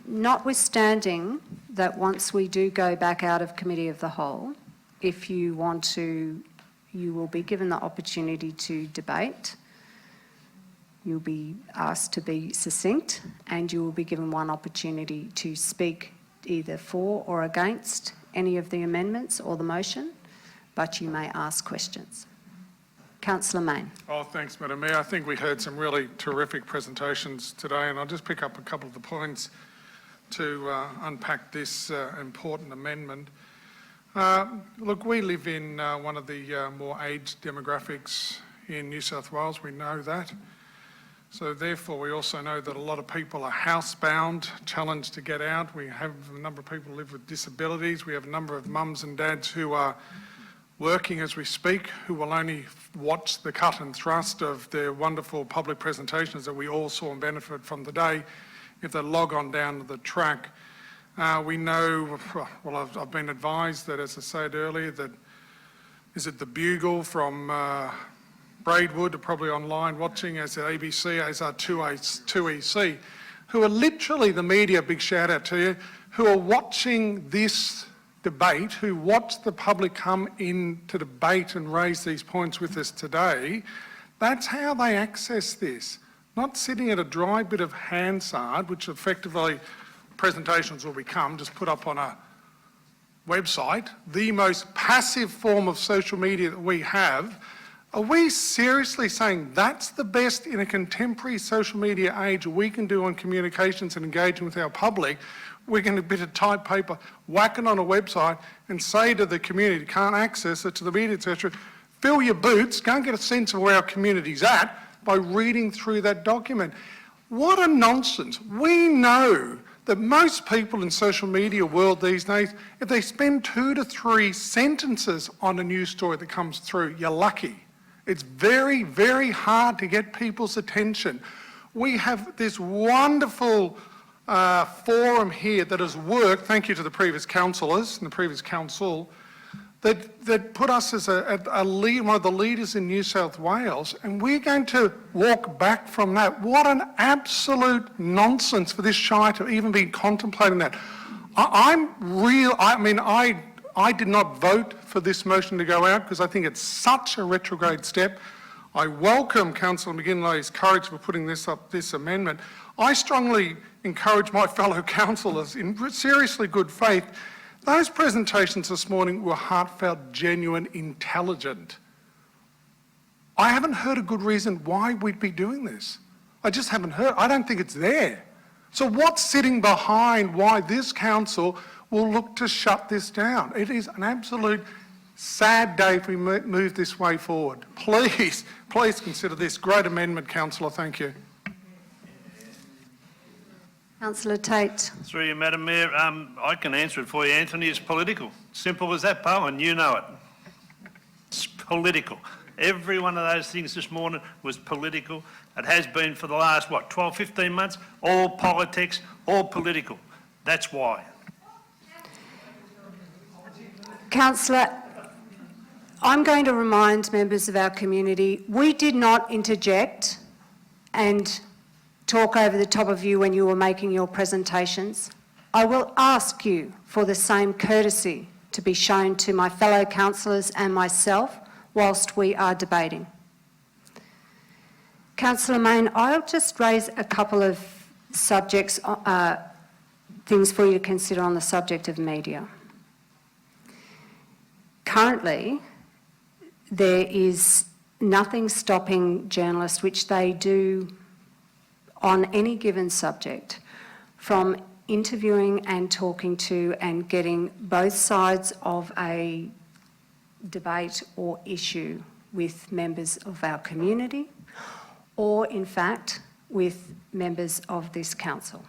Notwithstanding that once we do go back out of Committee of the Whole, if you want to, you will be given the opportunity to debate. You'll be asked to be succinct, and you will be given one opportunity to speak either for or against any of the amendments or the motion, but you may ask questions. Councillor Mayne. Oh, thanks, Madam Mayor. I think we heard some really terrific presentations today, and I'll just pick up a couple of the points to unpack this important amendment. Look, we live in one of the more aged demographics in New South Wales. We know that. So therefore, we also know that a lot of people are housebound, challenged to get out. We have a number of people who live with disabilities. We have a number of mums and dads who are working as we speak, who will only watch the cut and thrust of the wonderful public presentations that we all saw and benefit from today if they log on down to the track. We know, well, I've been advised that, as I said earlier, that is it the Bugle from Braidwood are probably online watching, as are ABC, as are 2EC, who are literally the media, big shout out to you, who are watching this debate, who watch the public come in to debate and raise these points with us today. That's how they access this. Not sitting at a dry bit of Hansard, which effectively presentations will become, just put up on a website, the most passive form of social media that we have. Are we seriously saying that's the best in a contemporary social media age we can do on communications and engaging with our public? We're going to bit of type paper, whack it on a website and say to the community, can't access it, to the media, etc., fill your boots, go and get a sense of where our community's at by reading through that document. What a nonsense. We know that most people in social media world these days, if they spend 2 to 3 sentences on a news story that comes through, you're lucky. It's very, very hard to get people's attention. We have this wonderful forum here that has worked, thank you to the previous councillors and the previous council, that put us as a lead, one of the leaders in New South Wales, and we're going to walk back from that. What an absolute nonsense for this Shire to even be contemplating that. I did not vote for this motion to go out because I think it's such a retrograde step. I welcome Councillor McGinley's courage for putting this amendment. I strongly encourage my fellow councillors in seriously good faith. Those presentations this morning were heartfelt, genuine, intelligent. I haven't heard a good reason why we'd be doing this. I just haven't heard. I don't think it's there. So what's sitting behind why this council will look to shut this down? It is an absolute sad day if we move this way forward. Please consider this. Great amendment, councillor. Thank you. Councillor Tate. Through you, Madam Mayor, I can answer it for you, Anthony. It's political. Simple as that, Bo, and you know it. It's political. Every one of those things this morning was political. It has been for the last, 12, 15 months? All politics, all political. That's why. Councillor, I'm going to remind members of our community, we did not interject and talk over the top of you when you were making your presentations. I will ask you for the same courtesy to be shown to my fellow councillors and myself whilst we are debating. Councillor Mayne, I'll just raise a couple of subjects, things for you to consider on the subject of media. Currently, there is nothing stopping journalists, which they do on any given subject, from interviewing and talking to and getting both sides of a debate or issue with members of our community, or in fact with members of this council.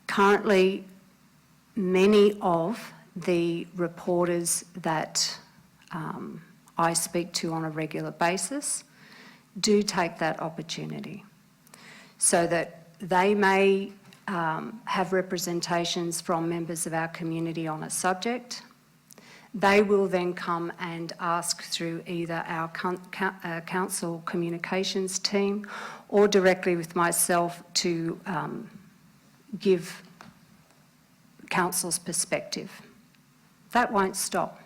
Currently, many of the reporters that I speak to on a regular basis do take that opportunity, so that they may have representations from members of our community on a subject. They will then come and ask through either our council communications team or directly with myself to give council's perspective. That won't stop.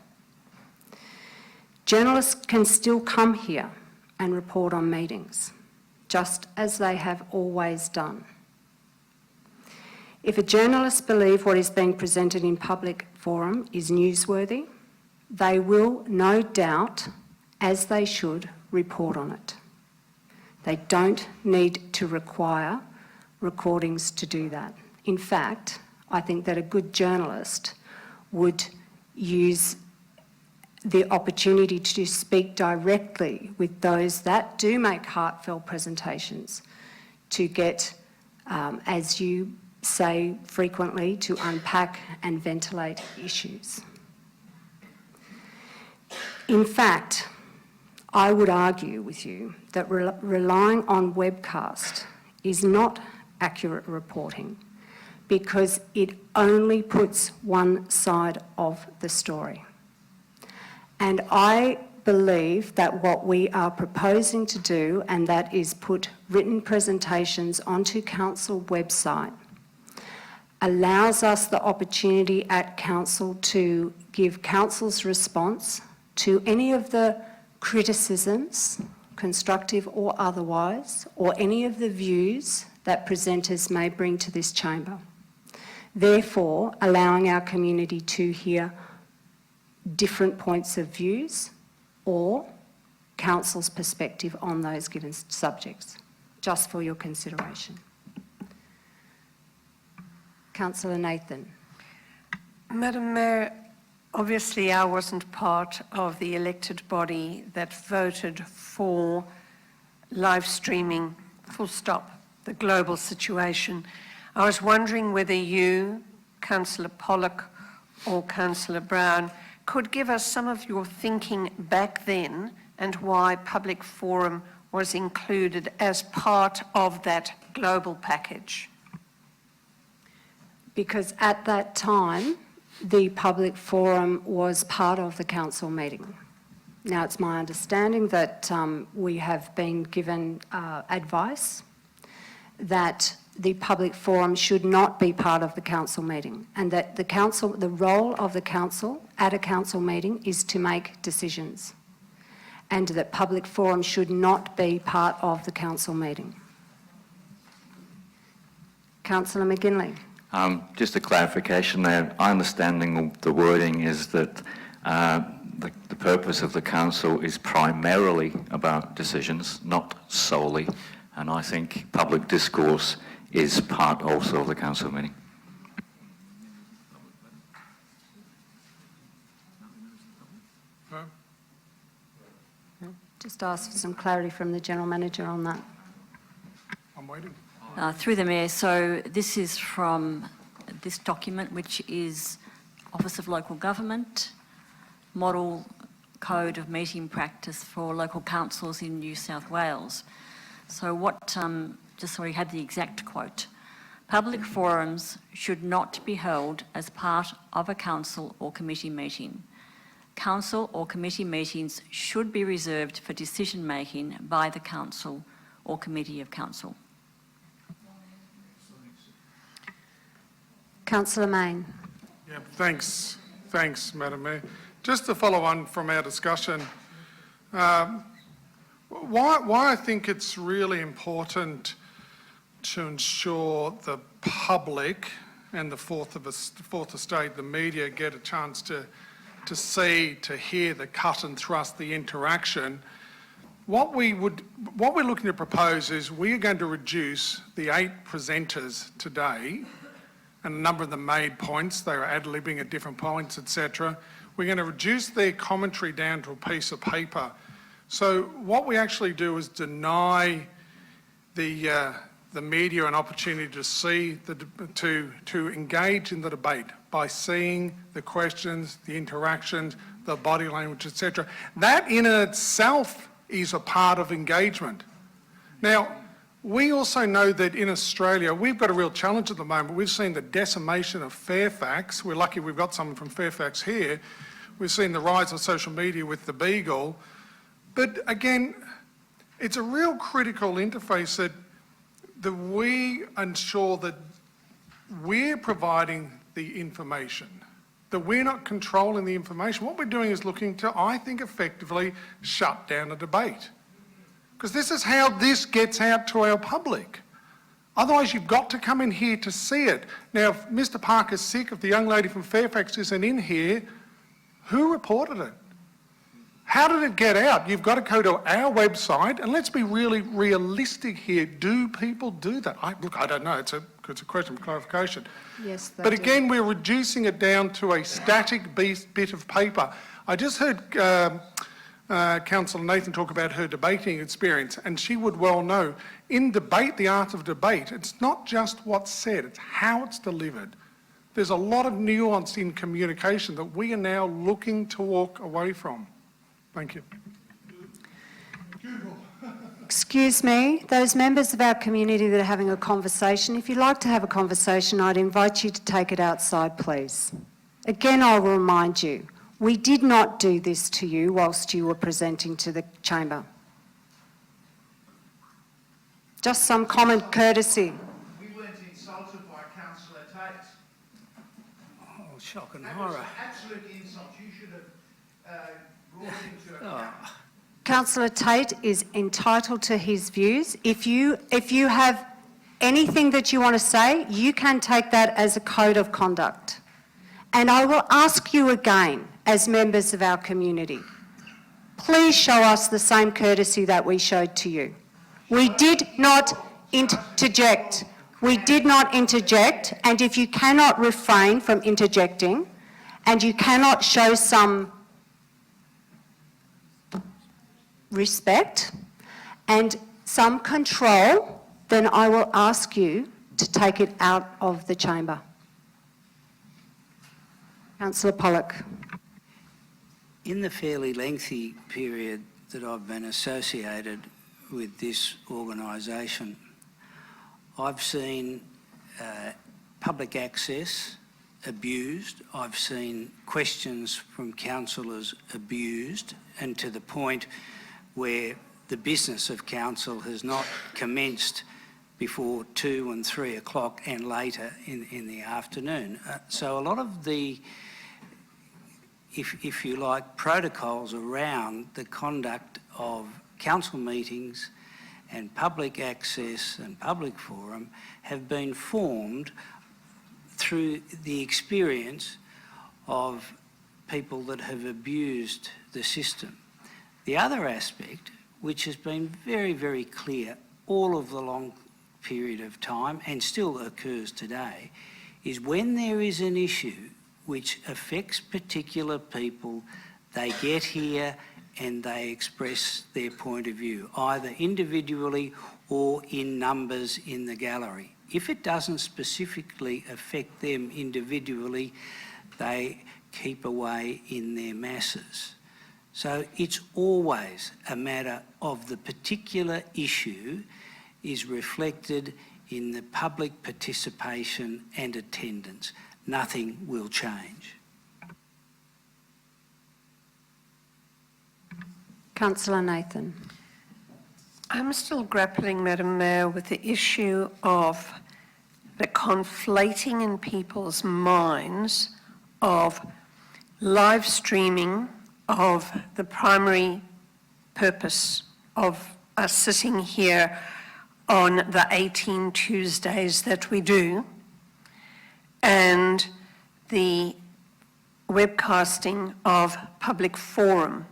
Journalists can still come here and report on meetings, just as they have always done. If a journalist believes what is being presented in public forum is newsworthy, they will no doubt, as they should, report on it. They don't need to require recordings to do that. In fact, I think that a good journalist would use the opportunity to speak directly with those that do make heartfelt presentations to get, as you say frequently, to unpack and ventilate issues. In fact, I would argue with you that relying on webcast is not accurate reporting because it only puts one side of the story. And I believe that what we are proposing to do, and that is put written presentations onto council website, allows us the opportunity at council to give council's response to any of the criticisms, constructive or otherwise, or any of the views that presenters may bring to this chamber. Therefore, allowing our community to hear different points of views or council's perspective on those given subjects, just for your consideration. Councillor Nathan. Madam Mayor, obviously I wasn't part of the elected body that voted for live streaming, full stop, the global situation. I was wondering whether you, Councillor Pollock or Councillor Brown, could give us some of your thinking back then and why public forum was included as part of that global package. Because at that time, the public forum was part of the council meeting. Now, it's my understanding that we have been given advice that the public forum should not be part of the council meeting, and that the role of the council at a council meeting is to make decisions, and that public forum should not be part of the council meeting. Councillor McGinley. Just a clarification there. My understanding of the wording is that the purpose of the council is primarily about decisions, not solely, and I think public discourse is part also of the council meeting. Just ask for some clarity from the General Manager on that. I'm waiting. Through the Mayor, so this is from this document, which is Office of Local Government, Model Code of Meeting Practice for Local Councils in New South Wales. So what, just so we had the exact quote, public forums should not be held as part of a council or committee meeting. Council or committee meetings should be reserved for decision making by the council or committee of council. Councillor Mayne. Yeah, thanks, Madam Mayor. Just to follow on from our discussion, why I think it's really important to ensure the public and the fourth estate, the media, get a chance to see, to hear the cut and thrust, the interaction. What we're looking to propose is we are going to reduce the 8 presenters today, and a number of them made points, they were ad-libbing at different points, etc. We're going to reduce their commentary down to a piece of paper. So what we actually do is deny the media an opportunity to see, to engage in the debate by seeing the questions, the interactions, the body language, etc. That in itself is a part of engagement. Now, we also know that in Australia, we've got a real challenge at the moment. We've seen the decimation of Fairfax. We're lucky we've got someone from Fairfax here. We've seen the rise of social media with the Beagle. But again, it's a real critical interface that we ensure that we're providing the information, that we're not controlling the information. What we're doing is looking to, I think, effectively shut down a debate. Because this is how this gets out to our public. Otherwise, you've got to come in here to see it. Now, if Mr Parker's sick, if the young lady from Fairfax isn't in here, who reported it? How did it get out? You've got to go to our website, and let's be really realistic here. Do people do that? Look, I don't know. It's a question of clarification. Yes, they But do. again, we're reducing it down to a static bit of paper. I just heard Councillor Nathan talk about her debating experience, and she would well know, in debate, the art of debate, it's not just what's said, it's how it's delivered. There's a lot of nuance in communication that we are now looking to walk away from. Thank you. Excuse me, those members of our community that are having a conversation, if you'd like to have a conversation, I'd invite you to take it outside, please. Again, I'll remind you, we did not do this to you whilst you were presenting to the chamber. Just some common courtesy. We weren't insulted by Councillor Tate. Oh, shock and That was horror. an absolute insult. You should have brought him to account. Councillor Tate is entitled to his views. If you have anything that you want to say, you can take that as a code of conduct. And I will ask you again, as members of our community, please show us the same courtesy that we showed to you. We did not interject. We did not interject, and if you cannot refrain from interjecting, and you cannot show some respect and some control, then I will ask you to take it out of the chamber. Councillor Pollock. In the fairly lengthy period that I've been associated with this organisation, I've seen public access abused, I've seen questions from councillors abused, and to the point where the business of council has not commenced before 2 and 3 o'clock and later in the afternoon. So a lot of the, if you like, protocols around the conduct of council meetings and public access and public forum have been formed through the experience of people that have abused the system. The other aspect, which has been very, very clear all of the long period of time and still occurs today, is when there is an issue which affects particular people, they get here and they express their point of view, either individually or in numbers in the gallery. If it doesn't specifically affect them individually, they keep away in their masses. So it's always a matter of the particular issue is reflected in the public participation and attendance. Nothing will change. Councillor Nathan. I'm still grappling, Madam Mayor, with the issue of the conflating in people's minds of live streaming of the primary purpose of us sitting here on the 18 Tuesdays that we do, and the webcasting of public forum.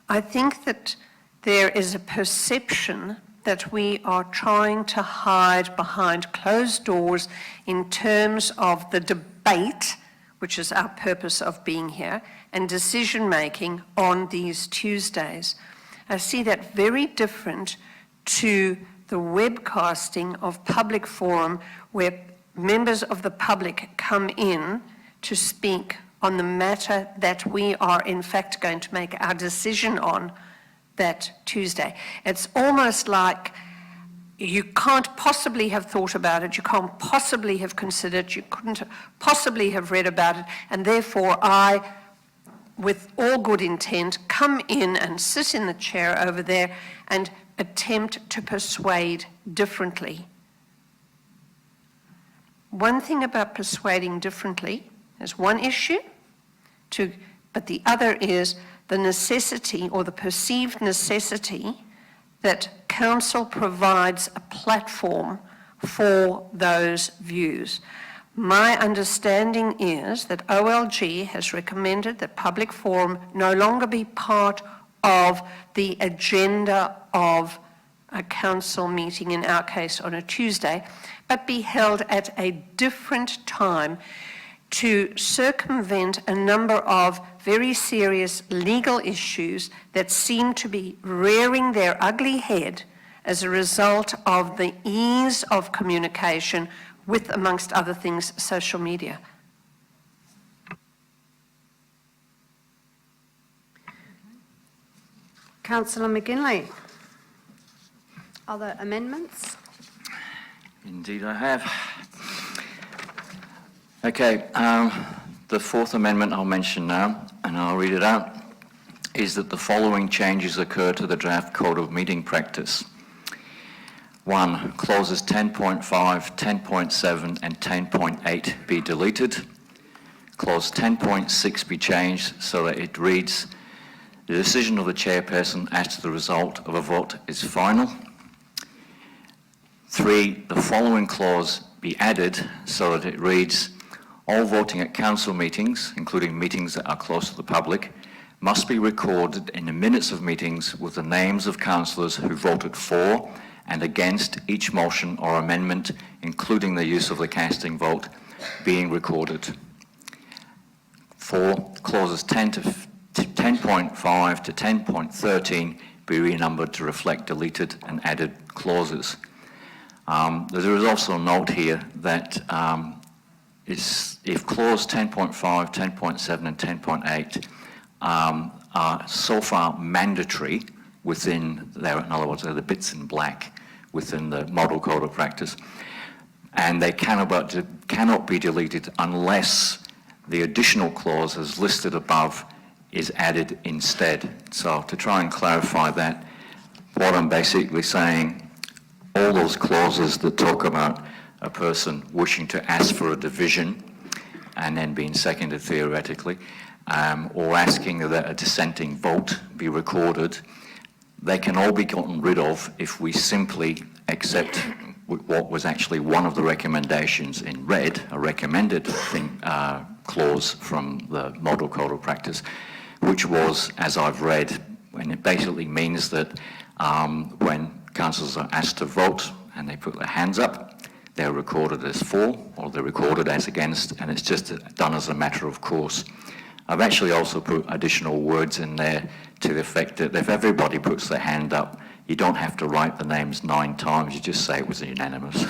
I think that there is a perception that we are trying to hide behind closed doors in terms of the debate, which is our purpose of being here, and decision-making on these Tuesdays. I see that very different to the webcasting of public forum, where members of the public come in to speak on the matter that we are in fact going to make our decision on that Tuesday. It's almost like you can't possibly have thought about it, you can't possibly have considered, you couldn't possibly have read about it, and therefore I, with all good intent, come in and sit in the chair over there and attempt to persuade differently. One thing about persuading differently is one issue, but the other is the necessity or the perceived necessity that council provides a platform for those views. My understanding is that OLG has recommended that public forum no longer be part of the agenda of a council meeting, in our case on a Tuesday, but be held at a different time to circumvent a number of very serious legal issues that seem to be rearing their ugly head as a result of the ease of communication with, amongst other things, social media. Councillor McGinley. Other amendments? Indeed I have. Okay, the fourth amendment I'll mention now, and I'll read it out, is that the following changes occur to the draft Code of Meeting Practice. 1. Clauses 10.5, 10.7 and 10.8 be deleted. Clause 10.6 be changed so that it reads, the decision of the chairperson as to the result of a vote is final. 3. The following clause be added so that it reads, all voting at council meetings, including meetings that are close to the public, must be recorded in the minutes of meetings with the names of councillors who voted for and against each motion or amendment, including the use of the casting vote, being recorded. 4. Clauses 10.5 to 10.13 be renumbered to reflect deleted and added clauses. There is also a note here that if clause 10.5, 10.7 and 10.8 are so far mandatory within there, in other words, they're the bits in black within the model code of practice, and they cannot be deleted unless the additional clause as listed above is added instead. So to try and clarify that, what I'm basically saying, all those clauses that talk about a person wishing to ask for a division and then being seconded theoretically, or asking that a dissenting vote be recorded, they can all be gotten rid of if we simply accept what was actually one of the recommendations in red, a recommended clause from the model code of practice, which was, as I've read, and it basically means that when councillors are asked to vote and they put their hands up, they're recorded as for or they're recorded as against, and it's just done as a matter of course. I've actually also put additional words in there to the effect that if everybody puts their hand up, you don't have to write the names 9 times, you just say it was unanimous.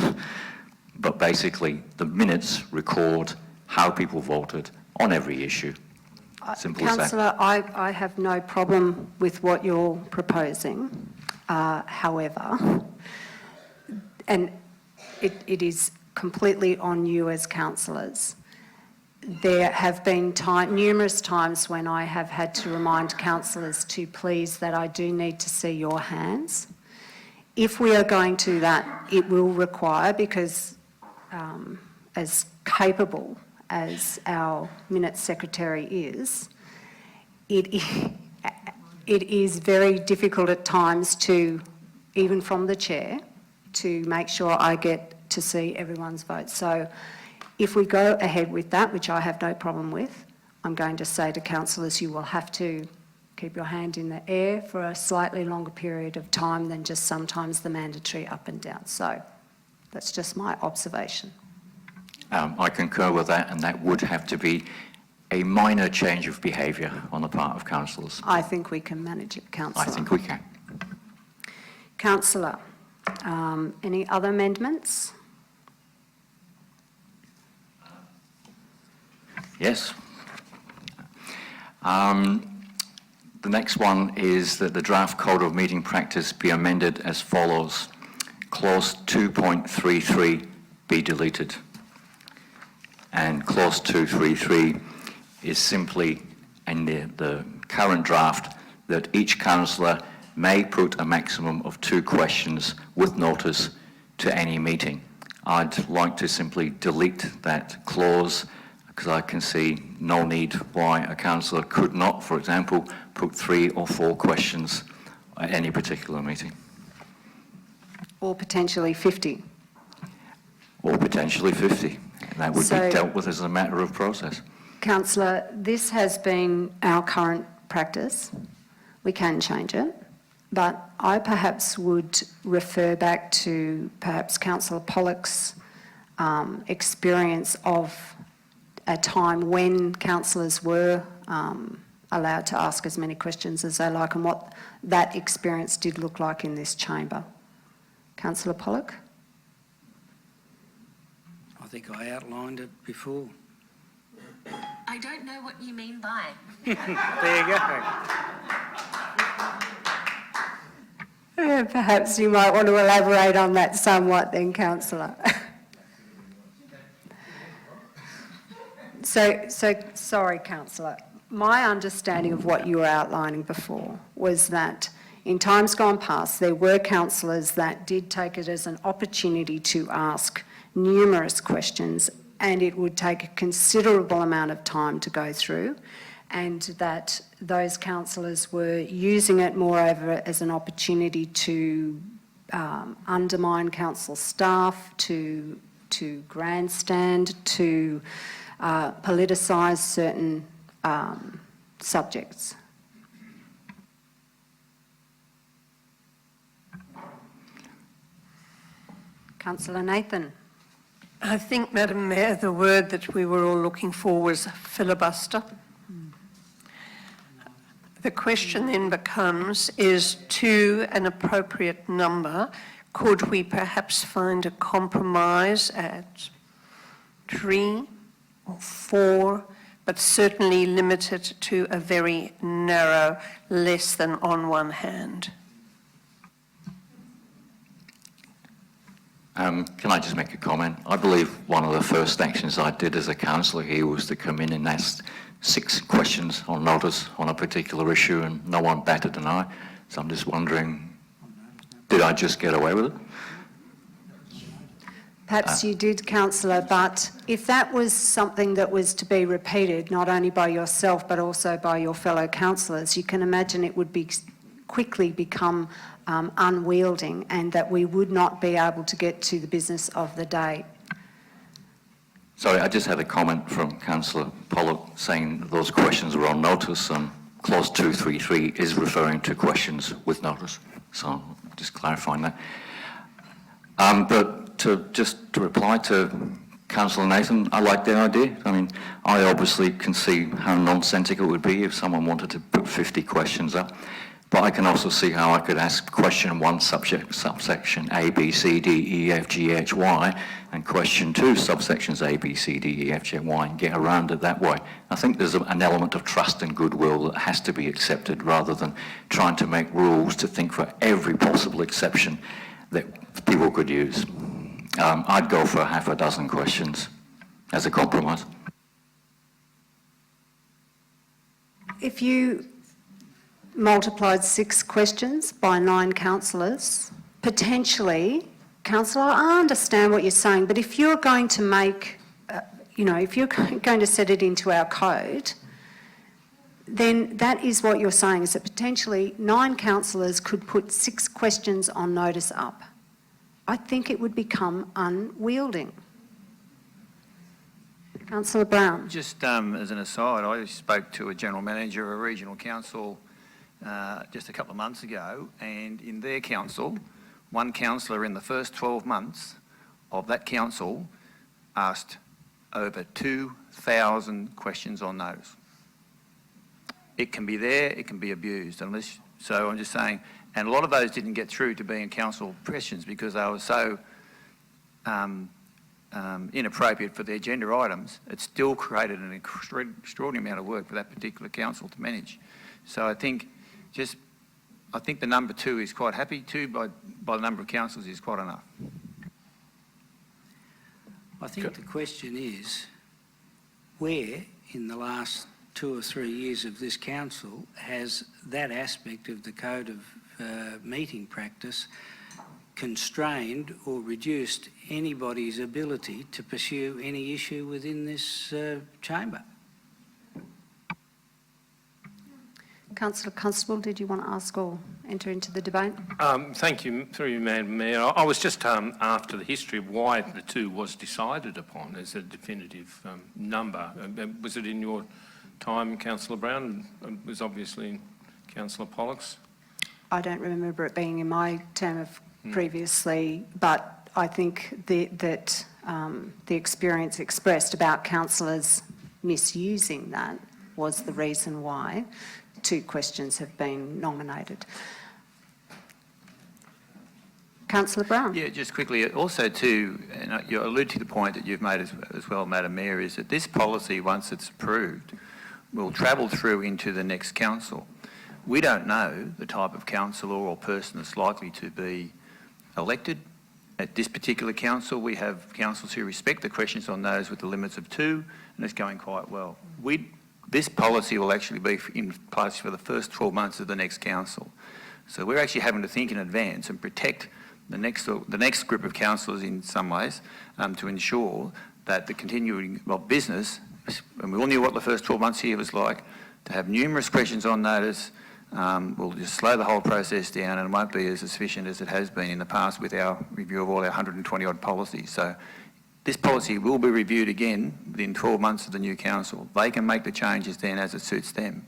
But basically, the minutes record how people voted on every issue. Simple as that. Councillor, I have no problem with what you're proposing. However, and it is completely on you as councillors. There have been numerous times when I have had to remind councillors to please that I do need to see your hands. If we are going to do that, it will require, because as capable as our minutes secretary is, it is very difficult at times to, even from the chair, to make sure I get to see everyone's votes. So if we go ahead with that, which I have no problem with, I'm going to say to councillors, you will have to keep your hand in the air for a slightly longer period of time than just sometimes the mandatory up and down. So that's just my observation. I concur with that, and that would have to be a minor change of behaviour on the part of councillors. I think we can manage it, councillor. I think we can. Councillor, any other amendments? Yes. The next one is that the draft Code of Meeting Practice be amended as follows. Clause 2.33 be deleted. And clause 233 is simply in the current draft that each councillor may put a maximum of 2 questions with notice to any meeting. I'd like to simply delete that clause because I can see no need why a councillor could not, for example, put 3 or 4 questions at any particular meeting. or potentially 50? Or potentially 50. That would So- be dealt with as a matter of process. Councillor, this has been our current practice. We can change it, but I perhaps would refer back to perhaps Councillor Pollock's experience of a time when councillors were allowed to ask as many questions as they like and what that experience did look like in this chamber. Councillor Pollock? I think I outlined it before. I don't know what you mean by. There you go. Perhaps you might want to elaborate on that somewhat then, councillor. So, sorry, councillor. My understanding of what you were outlining before was that in times gone past, there were councillors that did take it as an opportunity to ask numerous questions, and it would take a considerable amount of time to go through, and that those councillors were using it moreover as an opportunity to undermine council staff, to grandstand, to politicise certain subjects. Councillor Nathan. I think, Madam Mayor, the word that we were all looking for was filibuster. The question then becomes, is 2 an appropriate number? Could we perhaps find a compromise at 3 or 4, but certainly limit it to a very narrow, less than on one hand? Can I just make a comment? I believe one of the first actions I did as a councillor here was to come in and ask 6 questions on notice on a particular issue, and no one batted an eye. So I'm just wondering, did I just get away with it? Perhaps you did, councillor, but if that was something that was to be repeated, not only by yourself but also by your fellow councillors, you can imagine it would be quickly become unwielding, and that we would not be able to get to the business of the day. Sorry, I just had a comment from Councillor Pollock saying those questions were on notice, and clause 233 is referring to questions with notice. So just clarifying that. But to reply to Councillor Nathan, I like the idea. I mean, I obviously can see how nonsensical it would be if someone wanted to put 50 questions up. But I can also see how I could ask question 1, subsection A, B, C, D, E, F, G, H, Y, and question 2, subsections A, B, C, D, E, F, G, Y, and get around it that way. I think there's an element of trust and goodwill that has to be accepted rather than trying to make rules to think for every possible exception that people could use. I'd go for half a dozen questions as a compromise. If you multiplied 6 questions by 9 councillors, potentially, councillor, I understand what you're saying, but if you're going to make, if you're going to set it into our code, then that is what you're saying, is that potentially 9 councillors could put 6 questions on notice up. I think it would become unwielding. Councillor Brown. Just as an aside, I spoke to a general manager of a regional council just a couple of months ago, and in their council, one councillor in the first 12 months of that council asked over 2,000 questions on notice. It can be there, it can be abused, so I'm just saying, and a lot of those didn't get through to being council questions because they were so inappropriate for their agenda items. It still created an extraordinary amount of work for that particular council to manage. So I think the number 2 is quite happy. 2 by the number of councillors is quite enough. I think the question is, where in the last 2 or 3 years of this council has that aspect of the code of meeting practice constrained or reduced anybody's ability to pursue any issue within this chamber? Councillor Constable, did you want to ask or enter into the debate? Thank you, through you, Madam Mayor. I was just after the history of why the 2 was decided upon as a definitive number. Was it in your time, Councillor Brown? It was obviously in Councillor Pollock's. I don't remember it being in my term of previously, but I think that the experience expressed about councillors misusing that was the reason why 2 questions have been nominated. Councillor Brown. Yeah, just quickly, also too, and you allude to the point that you've made as well, Madam Mayor, is that this policy, once it's approved, will travel through into the next council. We don't know the type of councillor or person that's likely to be elected. At this particular council, we have councillors who respect the questions on those with the limits of 2, and it's going quite well. This policy will actually be in place for the first 12 months of the next council. So we're actually having to think in advance and protect the next group of councillors in some ways to ensure that the continuing of business, and we all knew what the first 12 months here was like, to have numerous questions on notice will just slow the whole process down and won't be as efficient as it has been in the past with our review of all our 120 odd policies. So this policy will be reviewed again within 12 months of the new council. They can make the changes then as it suits them.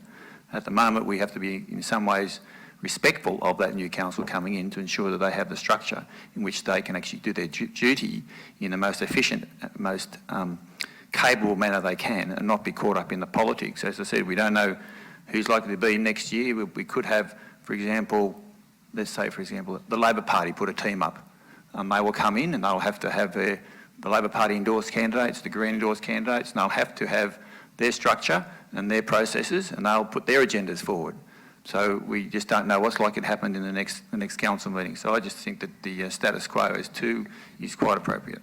At the moment, we have to be in some ways respectful of that new council coming in to ensure that they have the structure in which they can actually do their duty in the most efficient, most capable manner they can and not be caught up in the politics. As I said, we don't know who's likely to be next year. We could have, for example, let's say, for example, the Labor Party put a team up. They will come in and they'll have to have the Labor Party endorsed candidates, the Green endorsed candidates, and they'll have to have their structure and their processes, and they'll put their agendas forward. So we just don't know what's likely to happen in the next council meeting. So I just think that the status quo as 2 is quite appropriate.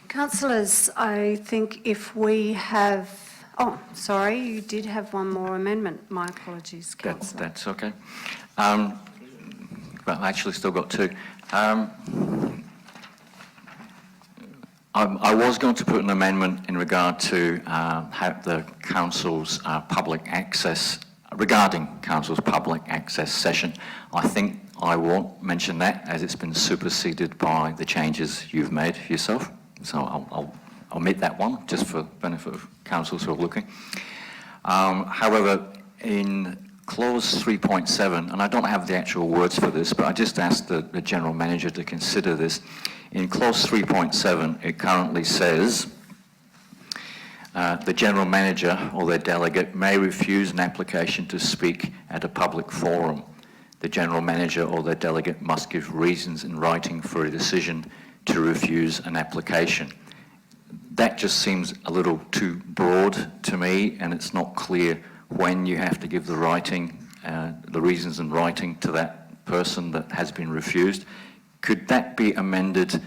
Councillors, I think if we have... Oh, sorry, you did have one more amendment. My apologies, Councillor. That's okay. Well, I actually still got 2. I was going to put an amendment in regard to have the council's public access, regarding council's public access session. I think I won't mention that as it's been superseded by the changes you've made yourself. So I'll omit that one just for the benefit of councillors who are looking. However, in clause 3.7, and I don't have the actual words for this, but I just asked the General Manager to consider this. In clause 3.7, it currently says, the General Manager or their delegate may refuse an application to speak at a public forum. The General Manager or their delegate must give reasons in writing for a decision to refuse an application. That just seems a little too broad to me, and it's not clear when you have to give the reasons in writing to that person that has been refused. Could that be amended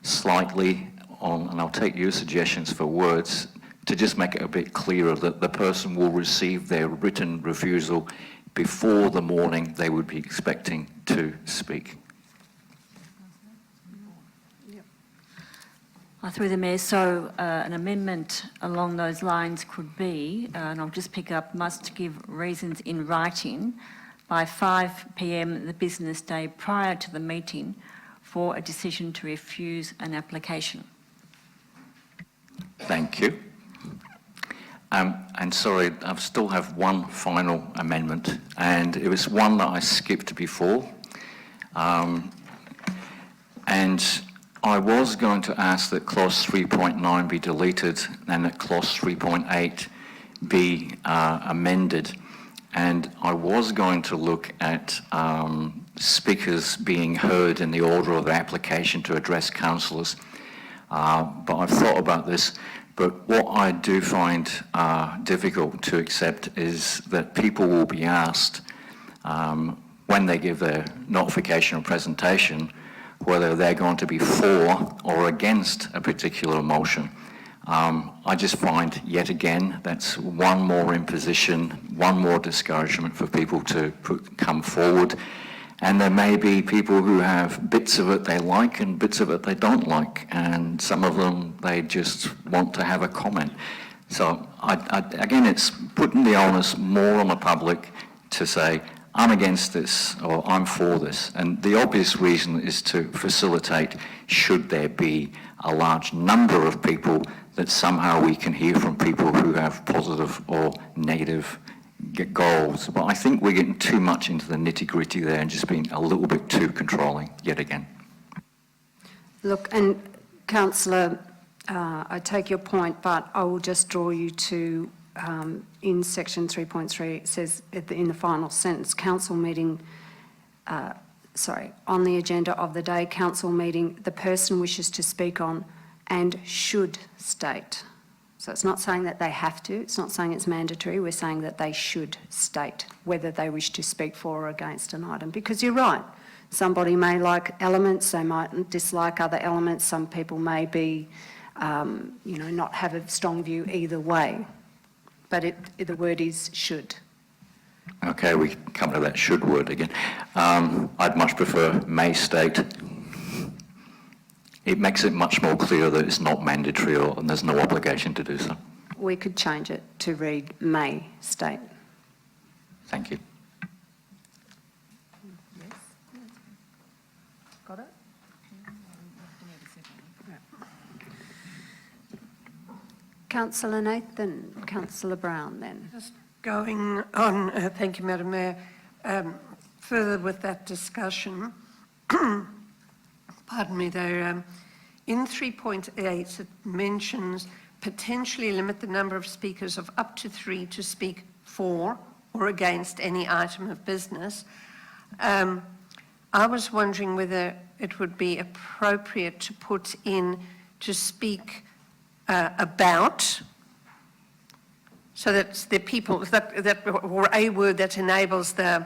slightly on, and I'll take your suggestions for words, to just make it a bit clearer that the person will receive their written refusal before the morning they would be expecting to speak? Through the Mayor, so an amendment along those lines could be, and I'll just pick up, must give reasons in writing by 5 p.m. the business day prior to the meeting for a decision to refuse an application. Thank you. And sorry, I still have one final amendment, and it was one that I skipped before. And I was going to ask that clause 3.9 be deleted and that clause 3.8 be amended. And I was going to look at speakers being heard in the order of the application to address councillors. But I've thought about this. But what I do find difficult to accept is that people will be asked when they give their notification or presentation whether they're going to be for or against a particular motion. I just find, yet again, that's one more imposition, one more discouragement for people to come forward. And there may be people who have bits of it they like and bits of it they don't like, and some of them, they just want to have a comment. So again, it's putting the onus more on the public to say, I'm against this or I'm for this. And the obvious reason is to facilitate, should there be a large number of people, that somehow we can hear from people who have positive or negative goals. But I think we're getting too much into the nitty-gritty there and just being a little bit too controlling yet again. Look, and Councillor, I take your point, but I will just draw you to, in section 3.3, it says in the final sentence, council meeting, on the agenda of the day council meeting, the person wishes to speak on and should state. So it's not saying that they have to, it's not saying it's mandatory, we're saying that they should state whether they wish to speak for or against an item. Because you're right, somebody may like elements, they might dislike other elements, some people may be, not have a strong view either way. But the word is should. Okay, we come to that should word again. I'd much prefer may state. It makes it much more clear that it's not mandatory and there's no obligation to do so. We could change it to read may state. Thank you. Yes. Got it? Councillor Nathan, Councillor Brown then. Just going on, thank you, Madam Mayor, further with that discussion, pardon me there, in 3.8 it mentions potentially limit the number of speakers of up to 3 to speak for or against any item of business. I was wondering whether it would be appropriate to put in to speak about, so that the people, or a word that enables the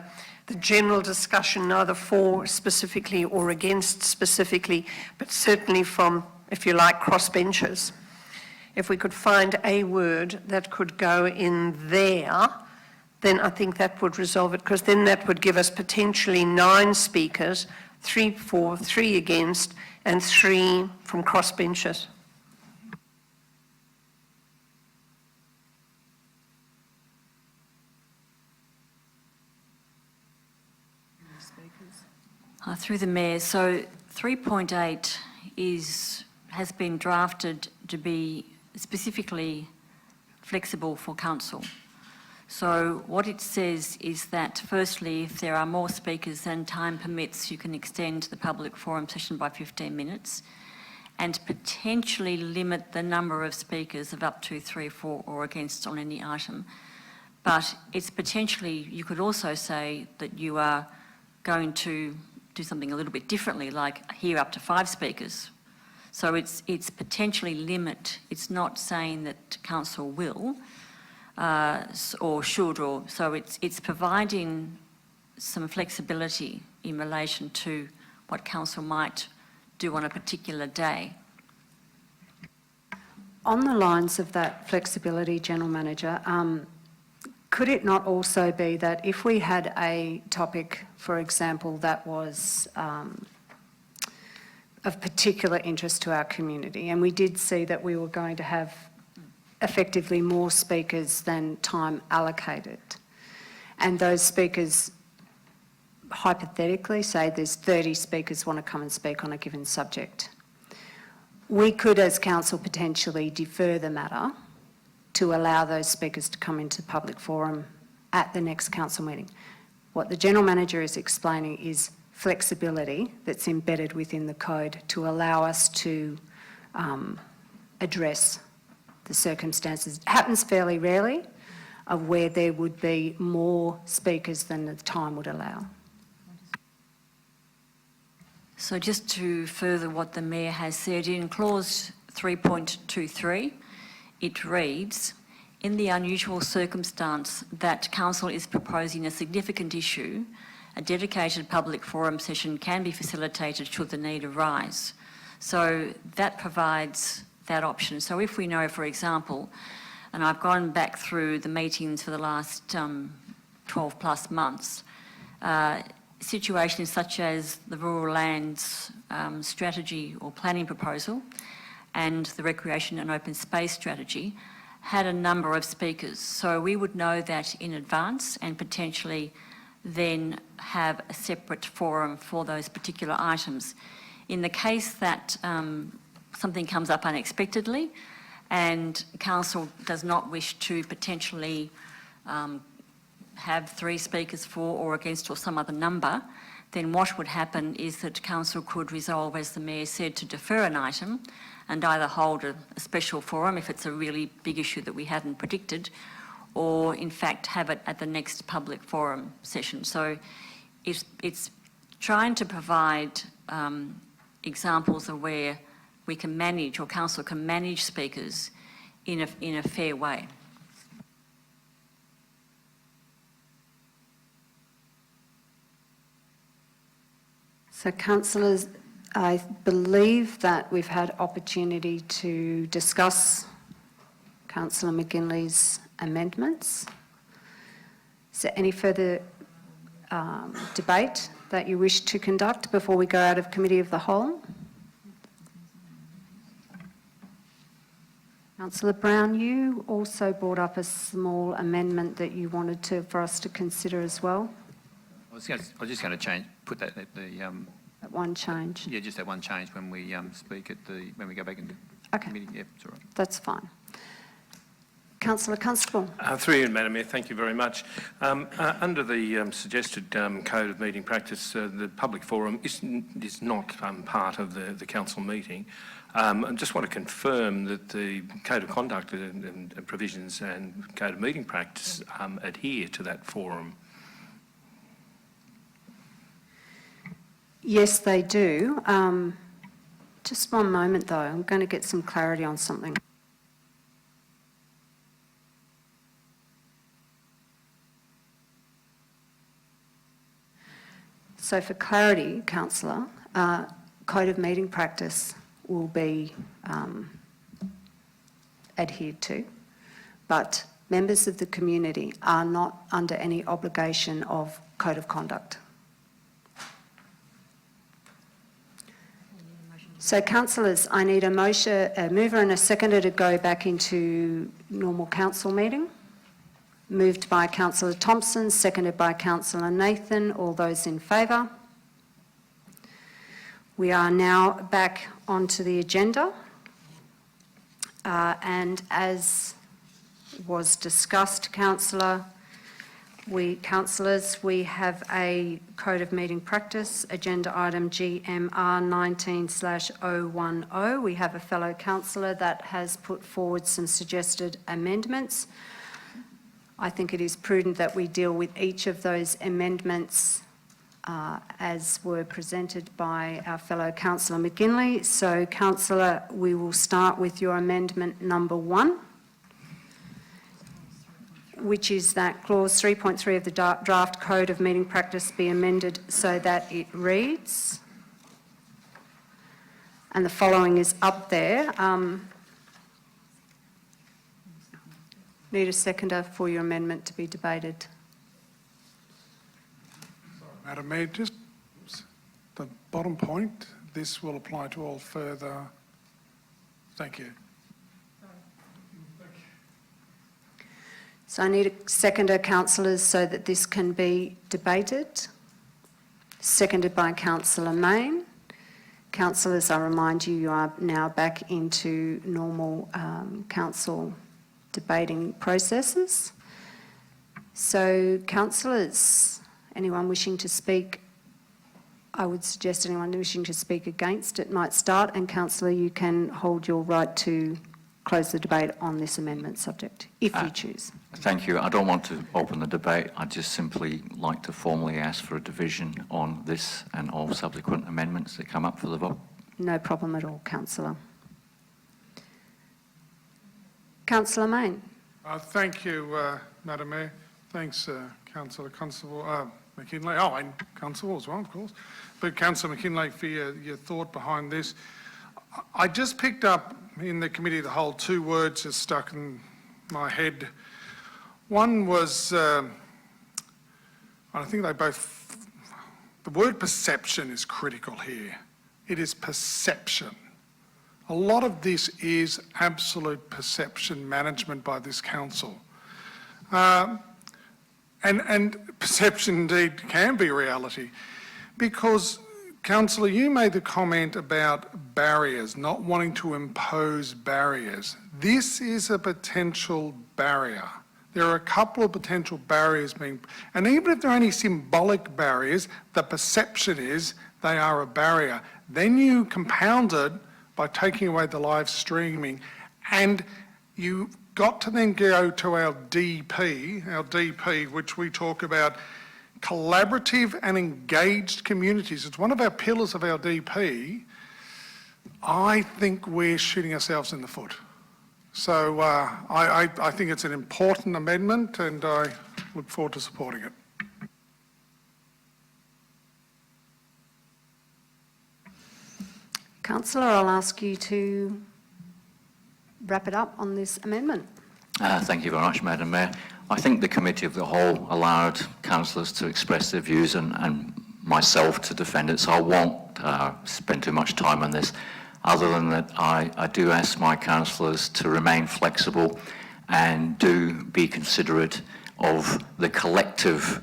general discussion, neither for specifically or against specifically, but certainly from, if you like, crossbenchers. If we could find a word that could go in there, then I think that would resolve it, because then that would give us potentially 9 speakers, 3 for, 3 against, and 3 from crossbenchers. Through the Mayor, so 3.8 has been drafted to be specifically flexible for council. So what it says is that firstly, if there are more speakers than time permits, you can extend the public forum session by 15 minutes and potentially limit the number of speakers of up to 3, 4 or against on any item. But it's potentially, you could also say that you are going to do something a little bit differently, like hear up to 5 speakers. So it's potentially limit. It's not saying that council will or should, or so it's providing some flexibility in relation to what council might do on a particular day. On the lines of that flexibility, General Manager, could it not also be that if we had a topic, for example, that was of particular interest to our community, and we did see that we were going to have effectively more speakers than time allocated, and those speakers, hypothetically, say there's 30 speakers want to come and speak on a given subject, we could as council potentially defer the matter to allow those speakers to come into public forum at the next council meeting. What the General Manager is explaining is flexibility that's embedded within the code to allow us to address the circumstances. It happens fairly rarely of where there would be more speakers than the time would allow. So just to further what the Mayor has said, in clause 3.23, it reads, in the unusual circumstance that council is proposing a significant issue, a dedicated public forum session can be facilitated should the need arise. So that provides that option. So if we know, for example, and I've gone back through the meetings for the last 12 plus months, situations such as the rural lands strategy or planning proposal and the recreation and open space strategy had a number of speakers. So we would know that in advance and potentially then have a separate forum for those particular items. In the case that something comes up unexpectedly and council does not wish to potentially have 3 speakers for or against or some other number, then what would happen is that council could resolve, as the Mayor said, to defer an item and either hold a special forum if it's a really big issue that we hadn't predicted, or in fact have it at the next public forum session. So it's trying to provide examples of where we can manage, or council can manage speakers in a fair way. So councillors, I believe that we've had opportunity to discuss Councillor McGinley's amendments. Is there any further debate that you wish to conduct before we go out of committee of the whole? Councillor Brown, you also brought up a small amendment that you wanted for us to consider as well. I was just going to put that at the... That one change. Yeah, just that one change when we speak when we go back into committee. Yeah, it's all right. That's fine. Councillor Constable. Through you, Madam Mayor, thank you very much. Under the suggested code of meeting practice, the public forum is not part of the council meeting. I just want to confirm that the code of conduct and provisions and code of meeting practice adhere to that forum. Yes, they do. Just one moment though, I'm going to get some clarity on something. So for clarity, Councillor, code of meeting practice will be adhered to, but members of the community are not under any obligation of code of conduct. So councillors, I need a mover and a seconder to go back into normal council meeting. Moved by Councillor Thompson, seconded by Councillor Nathan. All those in favour? We are now back onto the agenda. And as was discussed, councillors, we have a code of meeting practice, agenda item GMR19010. We have a fellow councillor that has put forward some suggested amendments. I think it is prudent that we deal with each of those amendments as were presented by our fellow councillor McGinley. So, councillor, we will start with your amendment number 1, which is that clause 3.3 of the draft code of meeting practice be amended so that it reads, and the following is up there. Need a seconder for your amendment to be debated. Madam Mayor, just the bottom point, this will apply to all further. Thank you. So I need a seconder, councillors, so that this can be debated. Seconded by Councillor Mayne. Councillors, I remind you, you are now back into normal council debating processes. So, councillors, anyone wishing to speak, I would suggest anyone wishing to speak against it might start, and councillor, you can hold your right to close the debate on this amendment subject, if you choose. Thank you. I don't want to open the debate. I'd just simply like to formally ask for a division on this and all subsequent amendments that come up for the vote. No problem at all, councillor. Councillor Mayne. Thank you, Madam Mayor. Thanks, Councillor Constable McKinley. Oh, and Constable as well, of course. But Councillor McKinley, for your thought behind this. I just picked up in the Committee of the Whole 2 words that stuck in my head. One was, I think they both, the word perception is critical here. It is perception A lot of this is absolute perception management by this council. And perception indeed can be reality, because, Councillor, you made the comment about barriers, not wanting to impose barriers. This is a potential barrier. There are a couple of potential barriers being, and even if they're only symbolic barriers, the perception is they are a barrier. Then you compound it by taking away the live streaming, and you've got to then go to our DP, which we talk about collaborative and engaged communities. It's one of our pillars of our DP. I think we're shooting ourselves in the foot. So I think it's an important amendment, and I look forward to supporting it. Councillor, I'll ask you to wrap it up on this amendment. Thank you very much, Madam Mayor. I think the Committee of the Whole allowed councillors to express their views and myself to defend it, so I won't spend too much time on this. Other than that, I do ask my councillors to remain flexible and do be considerate of the collective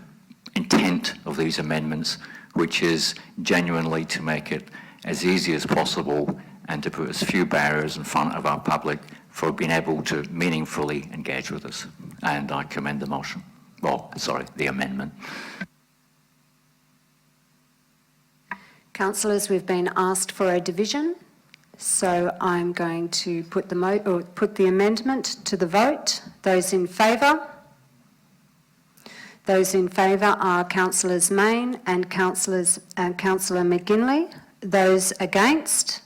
intent of these amendments, which is genuinely to make it as easy as possible and to put as few barriers in front of our public for being able to meaningfully engage with us. And I commend the motion. Well, sorry, the amendment. Councillors, we've been asked for a division, so I'm going to put the amendment to the vote. Those in favour? Those in favour are Councillors Mayne and Councillor McGinley. Those against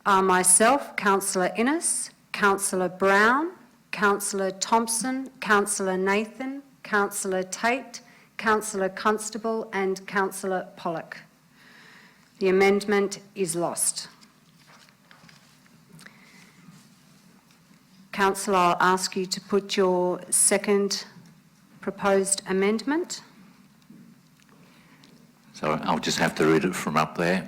are myself, Councillor Innes, Councillor Brown, Councillor Thompson, Councillor Nathan, Councillor Tate, Councillor Constable and Councillor Pollock. The amendment is lost. Councillor, I'll ask you to put your second proposed amendment. So I'll just have to read it from up there.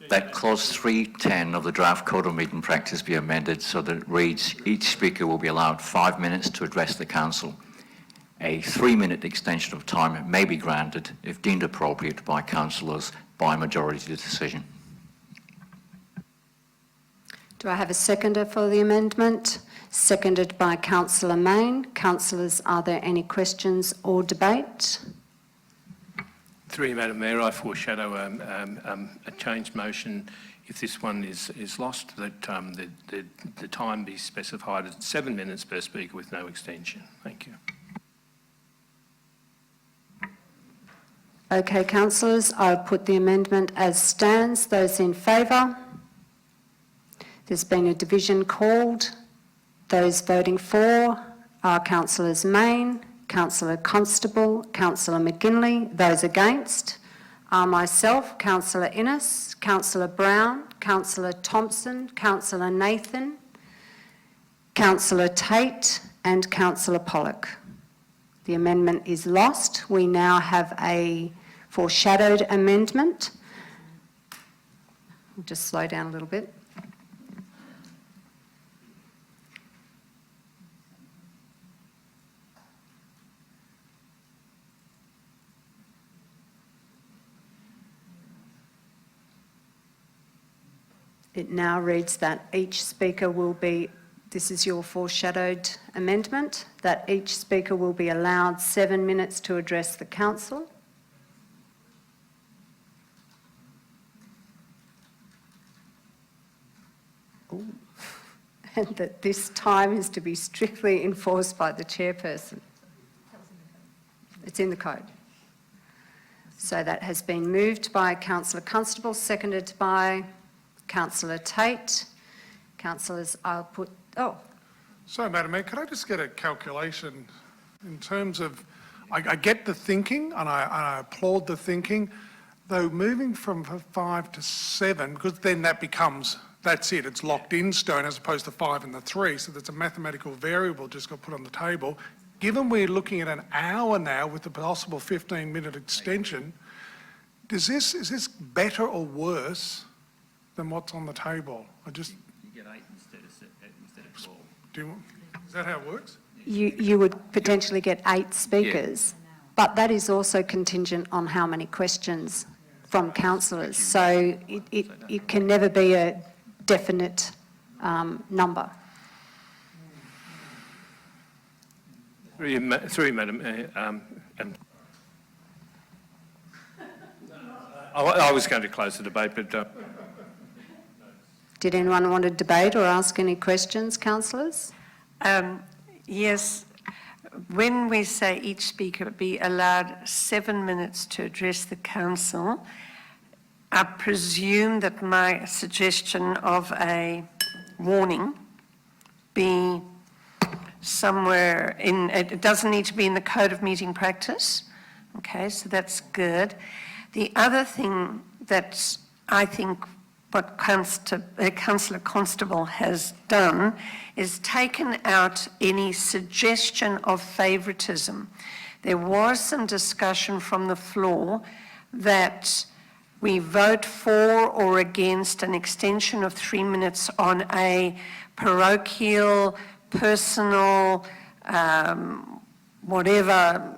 That clause 310 of the draft Code of Meeting Practice be amended so that it reads, each speaker will be allowed 5 minutes to address the council. A 3-minute extension of time may be granted if deemed appropriate by councillors by majority decision. Do I have a seconder for the amendment? Seconded by Councillor Mayne. Councillors, are there any questions or debate? Through you, Madam Mayor, I foreshadow a changed motion if this one is lost, that the time be specified as 7 minutes per speaker with no extension. Thank you. Okay, councillors, I'll put the amendment as stands. Those in favour? There's been a division called. Those voting for are Councillors Mayne, Councillor Constable, Councillor McGinley. Those against are myself, Councillor Innes, Councillor Brown, Councillor Thompson, Councillor Nathan, Councillor Tate and Councillor Pollock. The amendment is lost. We now have a foreshadowed amendment. I'll just slow down a little bit. It now reads that each speaker will be, this is your foreshadowed amendment, that each speaker will be allowed 7 minutes to address the council. Ooh. And that this time is to be strictly enforced by the chairperson. It's in the code. So that has been moved by Councillor Constable, seconded by Councillor Tate. Councillors, I'll put, So, Madam Mayor, could I just get a calculation in terms of, I get the thinking and I applaud the thinking, though moving from 5 to 7, because then that becomes, that's it, it's locked in stone as opposed to 5 and the 3, so there's a mathematical variable just got put on the table. given we're looking at an hour now with the possible 15-minute extension, is this better or worse than what's on the table? You get 8 instead of 12. Is that how it works? You would potentially get 8 speakers, but that is also contingent on how many questions from councillors. So it can never be a definite number. Through you, Madam. I was going to close the debate, but... Did anyone want to debate or ask any questions, councillors? Yes, when we say each speaker be allowed 7 minutes to address the council, I presume that my suggestion of a warning be somewhere in, it doesn't need to be in the Code of Meeting Practice. Okay, so that's good. The other thing that I think what Councillor Constable has done is taken out any suggestion of favouritism. There was some discussion from the floor that we vote for or against an extension of 3 minutes on a parochial, personal, whatever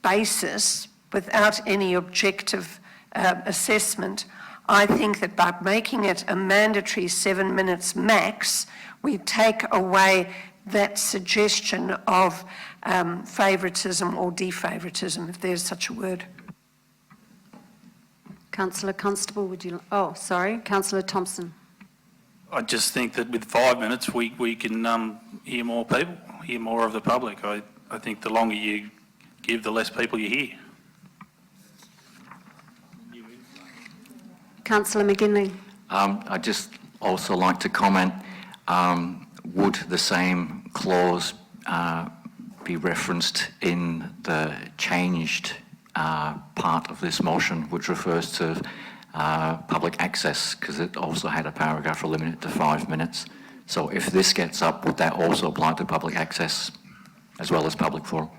basis without any objective assessment. I think that by making it a mandatory 7 minutes max, we take away that suggestion of favouritism or defavouritism, if there's such a word. Councillor Constable, would you... Oh, sorry, Councillor Thompson. I just think that with 5 minutes, we can hear more people, hear more of the public. I think the longer you give, the less people you hear. Councillor McGinley. I'd just also like to comment, would the same clause be referenced in the changed part of this motion, which refers to public access, because it also had a paragraph limited to 5 minutes. So if this gets up, would that also apply to public access as well as public forum?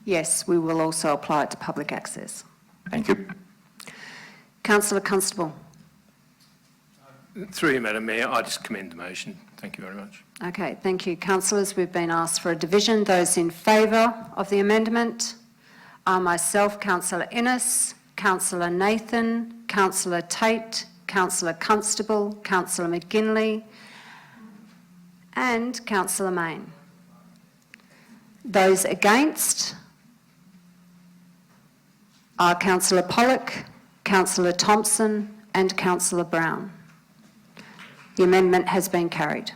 Yes, we will also apply it to public access. Thank you. Councillor Constable. Through you, Madam Mayor, I just commend the motion. Thank you very much. Okay, thank you. Councillors, we've been asked for a division. Those in favour of the amendment are myself, Councillor Innes, Councillor Nathan, Councillor Tate, Councillor Constable, Councillor McGinley and Councillor Mayne. Those against are Councillor Pollock, Councillor Thompson and Councillor Brown. The amendment has been carried.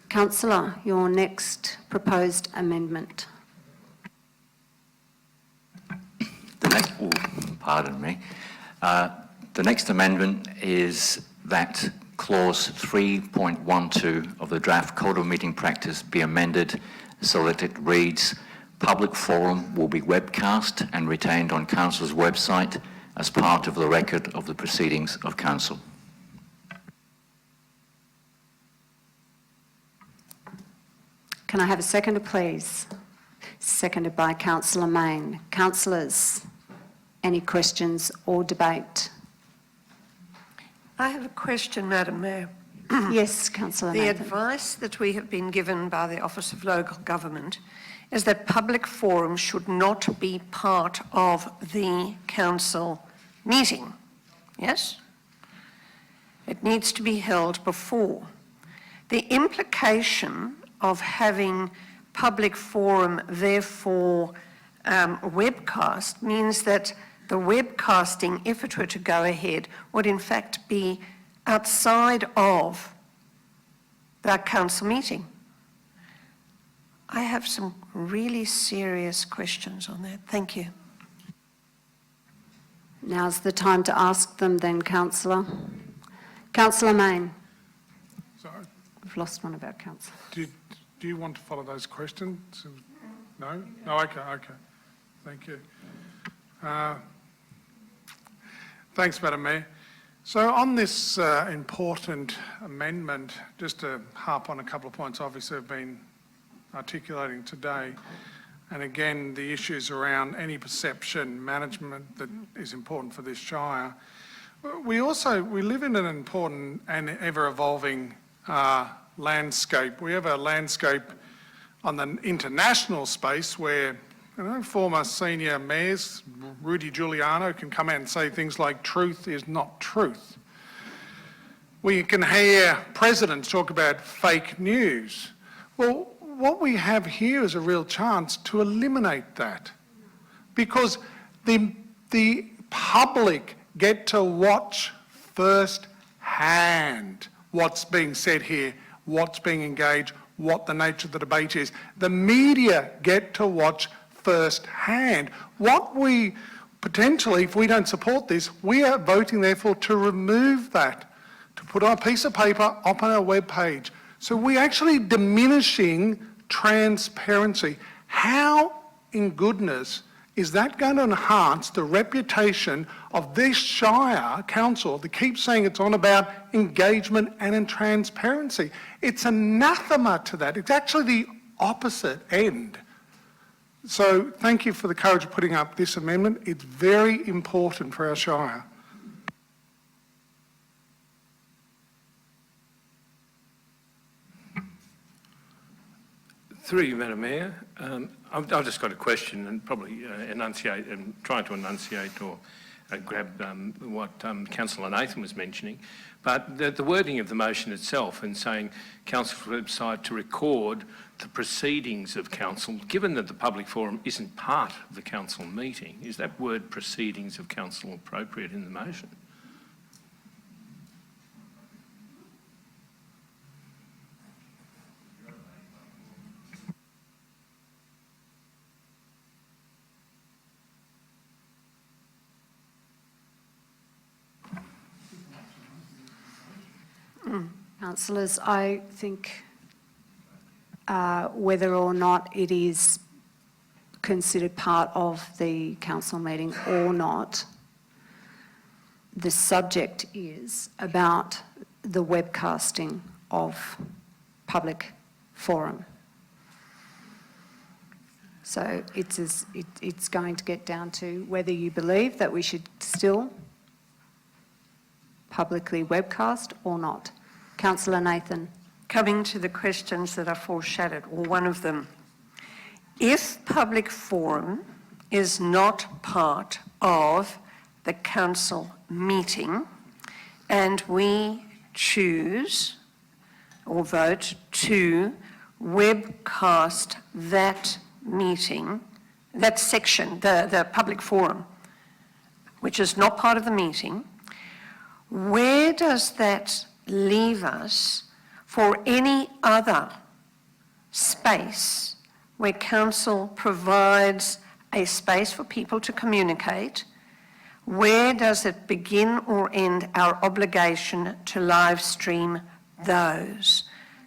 Councillor, your next proposed amendment. Pardon me. The next amendment is that clause 3.12 of the draft Code of Meeting Practice be amended so that it reads, public forum will be webcast and retained on Council's website as part of the record of the proceedings of Council. Can I have a seconder, please? Seconded by Councillor Mayne. Councillors, any questions or debate? I have a question, Madam Mayor. Yes, Councillor The Nathan. advice that we have been given by the Office of Local Government is that public forum should not be part of the council meeting. Yes? It needs to be held before. The implication of having public forum, therefore webcast, means that the webcasting, if it were to go ahead, would in fact be outside of that council meeting. I have some really serious questions on that. Thank you. Now's the time to ask them then, Councillor. Councillor Mayne. Sorry, We've lost one of our councillors. do you want to follow those questions? No? No, okay. Thank you. Thanks, Madam Mayor. So on this important amendment, just to harp on a couple of points obviously I've been articulating today, and again the issues around any perception management that is important for this Shire. We live in an important and ever-evolving landscape. We have a landscape on the international space where former senior mayors, Rudy Giuliano, can come out and say things like truth is not truth. We can hear presidents talk about fake news. Well, what we have here is a real chance to eliminate that, because the public get to watch first-hand what's being said here, what's being engaged, what the nature of the debate is. The media get to watch first-hand. What we potentially, if we don't support this, we are voting therefore to remove that, to put on a piece of paper up on our webpage. So we're actually diminishing transparency. How in goodness is that going to enhance the reputation of this Shire Council that keeps saying it's on about engagement and transparency? It's anathema to that. It's actually the opposite end. So thank you for the courage of putting up this amendment. It's very important for our Shire. Through you, Madam Mayor, I've just got a question and probably enunciate and trying to enunciate or grab what Councillor Nathan was mentioning. But the wording of the motion itself and saying Council's website to record the proceedings of Council, given that the public forum isn't part of the Council meeting, is that word proceedings of Council appropriate in the motion? Councillors, I think whether or not it is considered part of the council meeting or not, the subject is about the webcasting of public forum. So it's going to get down to whether you believe that we should still publicly webcast or not. Councillor Nathan. Coming to the questions that are foreshadowed, or one of them. If public forum is not part of the council meeting and we choose or vote to webcast that meeting, that section, the public forum, which is not part of the meeting, where does that leave us for any other space where council provides a space for people to communicate? Where does it begin or end our obligation to live stream those?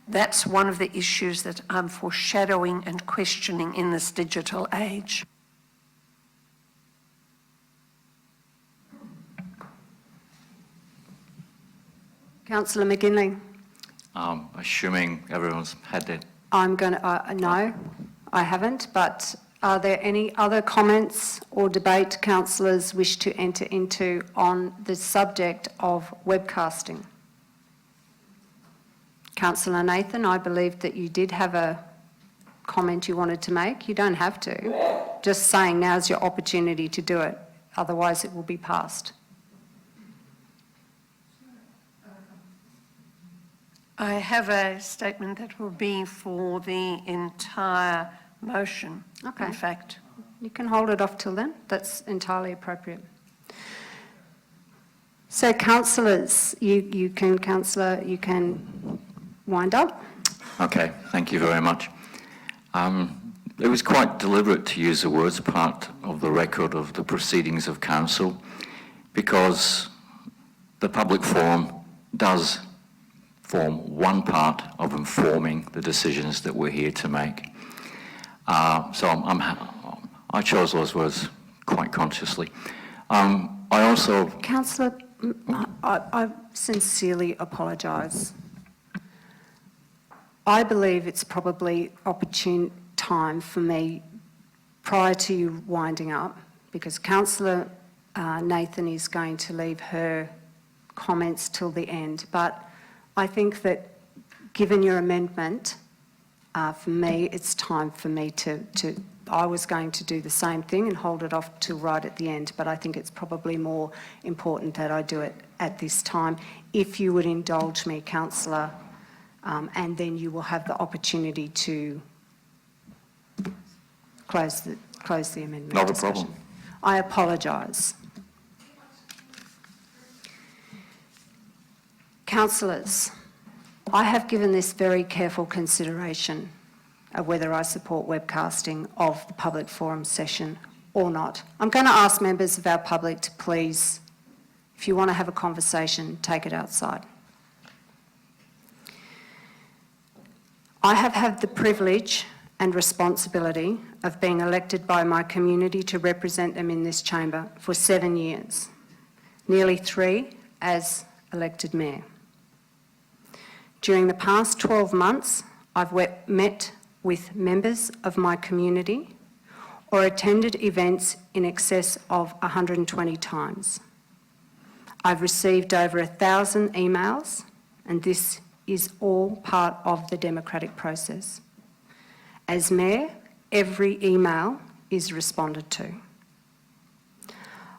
That's one of the issues that I'm foreshadowing and questioning in this digital age. Councillor McGinley. Assuming everyone's had their... I'm going to, no, I haven't, but are there any other comments or debate councillors wish to enter into on the subject of webcasting? Councillor Nathan, I believe that you did have a comment you wanted to make. You don't have to. Just saying now's your opportunity to do it, otherwise it will be passed. I have a statement that will be for the entire motion, Okay. in fact. You can hold it off till then. That's entirely appropriate. So councillors, you can wind up. Okay, thank you very much. It was quite deliberate to use the words part of the record of the proceedings of council, because the public forum does form one part of informing the decisions that we're here to make. So I chose those words quite consciously. I also, Councillor, I sincerely apologise. I believe it's probably opportune time for me, prior to you winding up, because Councillor Nathan is going to leave her comments till the end, but I think that given your amendment, for me, it's time for me to I was going to do the same thing and hold it off till right at the end, but I think it's probably more important that I do it at this time. If you would indulge me, Councillor, and then you will have the opportunity to close the amendment not a discussion. problem. I apologise. Councillors, I have given this very careful consideration of whether I support webcasting of the public forum session or not. I'm going to ask members of our public to please, if you want to have a conversation, take it outside. I have had the privilege and responsibility of being elected by my community to represent them in this chamber for 7 years, nearly 3 as elected mayor. During the past 12 months, I've met with members of my community or attended events in excess of 120 times. I've received over 1,000 emails, and this is all part of the democratic process. As mayor, every email is responded to.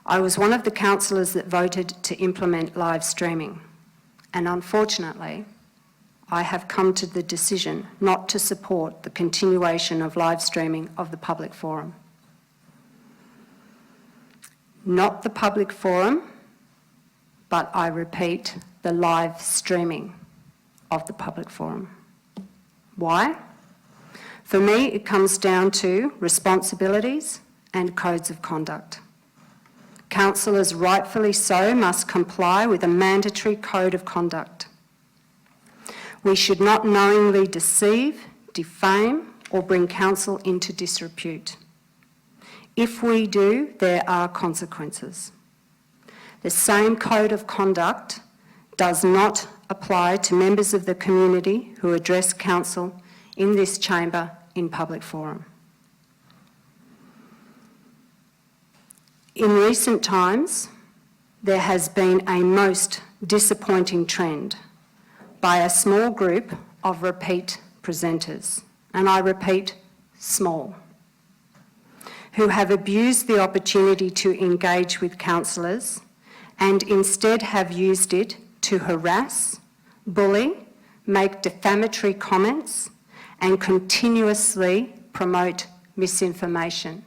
I was one of the councillors that voted to implement live streaming, and unfortunately, I have come to the decision not to support the continuation of live streaming of the public forum. Not the public forum, but I repeat, the live streaming of the public forum. Why? For me, it comes down to responsibilities and codes of conduct. Councillors, rightfully so, must comply with a mandatory code of conduct. We should not knowingly deceive, defame, or bring council into disrepute. If we do, there are consequences. The same code of conduct does not apply to members of the community who address council in this chamber in public forum. In recent times, there has been a most disappointing trend by a small group of repeat presenters, and I repeat, small, who have abused the opportunity to engage with councillors and instead have used it to harass, bully, make defamatory comments and continuously promote misinformation,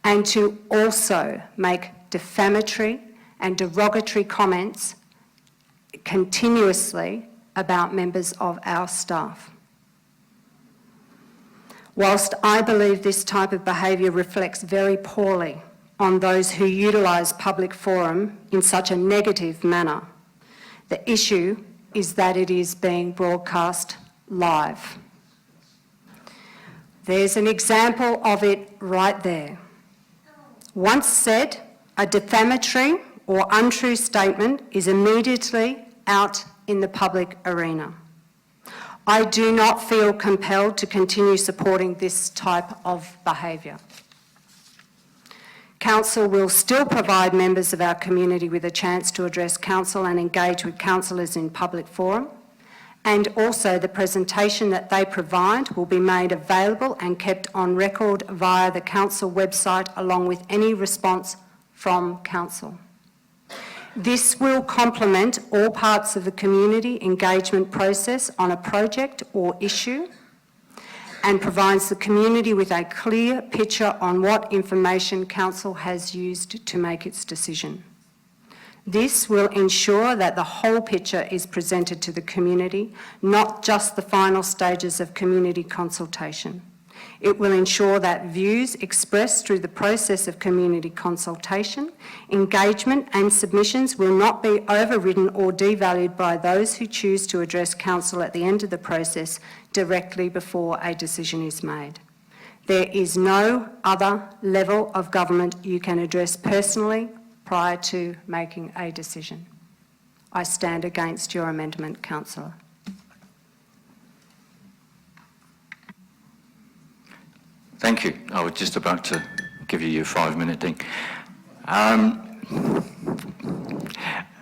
and to also make defamatory and derogatory comments continuously about members of our staff. Whilst I believe this type of behaviour reflects very poorly on those who utilise public forum in such a negative manner, the issue is that it is being broadcast live. There's an example of it right there. Once said, a defamatory or untrue statement is immediately out in the public arena. I do not feel compelled to continue supporting this type of behaviour. Council will still provide members of our community with a chance to address council and engage with councillors in public forum, and also the presentation that they provide will be made available and kept on record via the council website along with any response from council. This will complement all parts of the community engagement process on a project or issue and provides the community with a clear picture on what information council has used to make its decision. This will ensure that the whole picture is presented to the community, not just the final stages of community consultation. It will ensure that views expressed through the process of community consultation, engagement and submissions will not be overridden or devalued by those who choose to address council at the end of the process directly before a decision is made. There is no other level of government you can address personally, prior to making a decision. I stand against your amendment, councillor. Thank you. I was just about to give you your 5-minute thing. I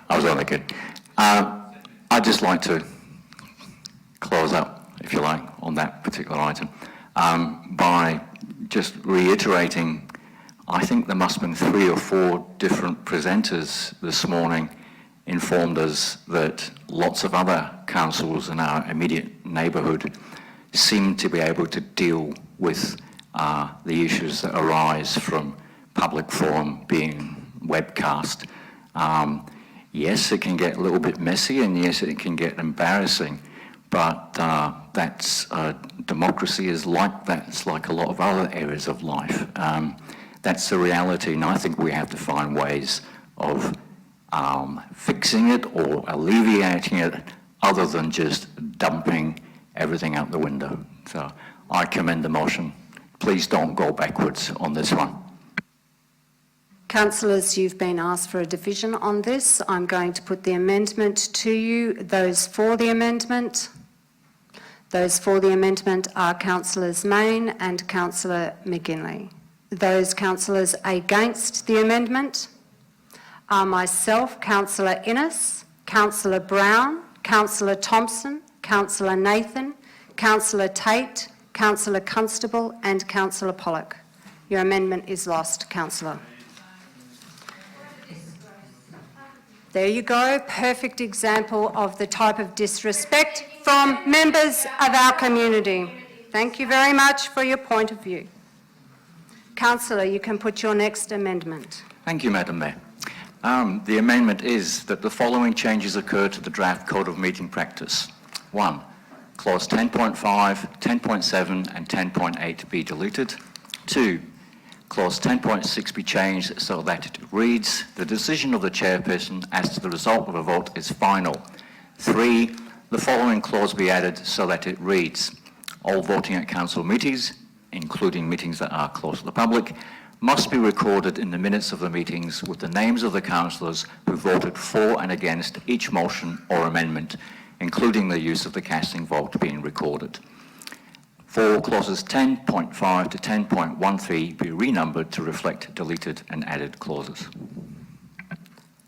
was only kidding. I'd just like to close up, if you like, on that particular item by just reiterating, I think there must have been 3 or 4 different presenters this morning informed us that lots of other councils in our immediate neighbourhood seem to be able to deal with the issues that arise from public forum being webcast. Yes, it can get a little bit messy, and yes, it can get embarrassing, but democracy is like that. It's like a lot of other areas of life. That's the reality, and I think we have to find ways of fixing it or alleviating it other than just dumping everything out the window. So I commend the motion. Please don't go backwards on this one. Councillors, you've been asked for a division on this. I'm going to put the amendment to you. Those for the amendment? Those for the amendment are Councillors Mayne and Councillor McGinley. Those councillors against the amendment are myself, Councillor Innes, Councillor Brown, Councillor Thompson, Councillor Nathan, Councillor Tate, Councillor Constable and Councillor Pollock. Your amendment is lost, councillor. There you go, perfect example of the type of disrespect from members of our community. Thank you very much for your point of view. Councillor, you can put your next amendment. Thank you, Madam Mayor. The amendment is that the following changes occur to the draft Code of Meeting Practice. 1. Clause 10.5, 10.7 and 10.8 be deleted. 2. Clause 10.6 be changed so that it reads, the decision of the chairperson as to the result of a vote is final. 3. The following clause be added so that it reads, all voting at council meetings, including meetings that are closed to the public, must be recorded in the minutes of the meetings with the names of the councillors who voted for and against each motion or amendment, including the use of the casting vote being recorded. 4. Clauses 10.5 to 10.13 be renumbered to reflect deleted and added clauses.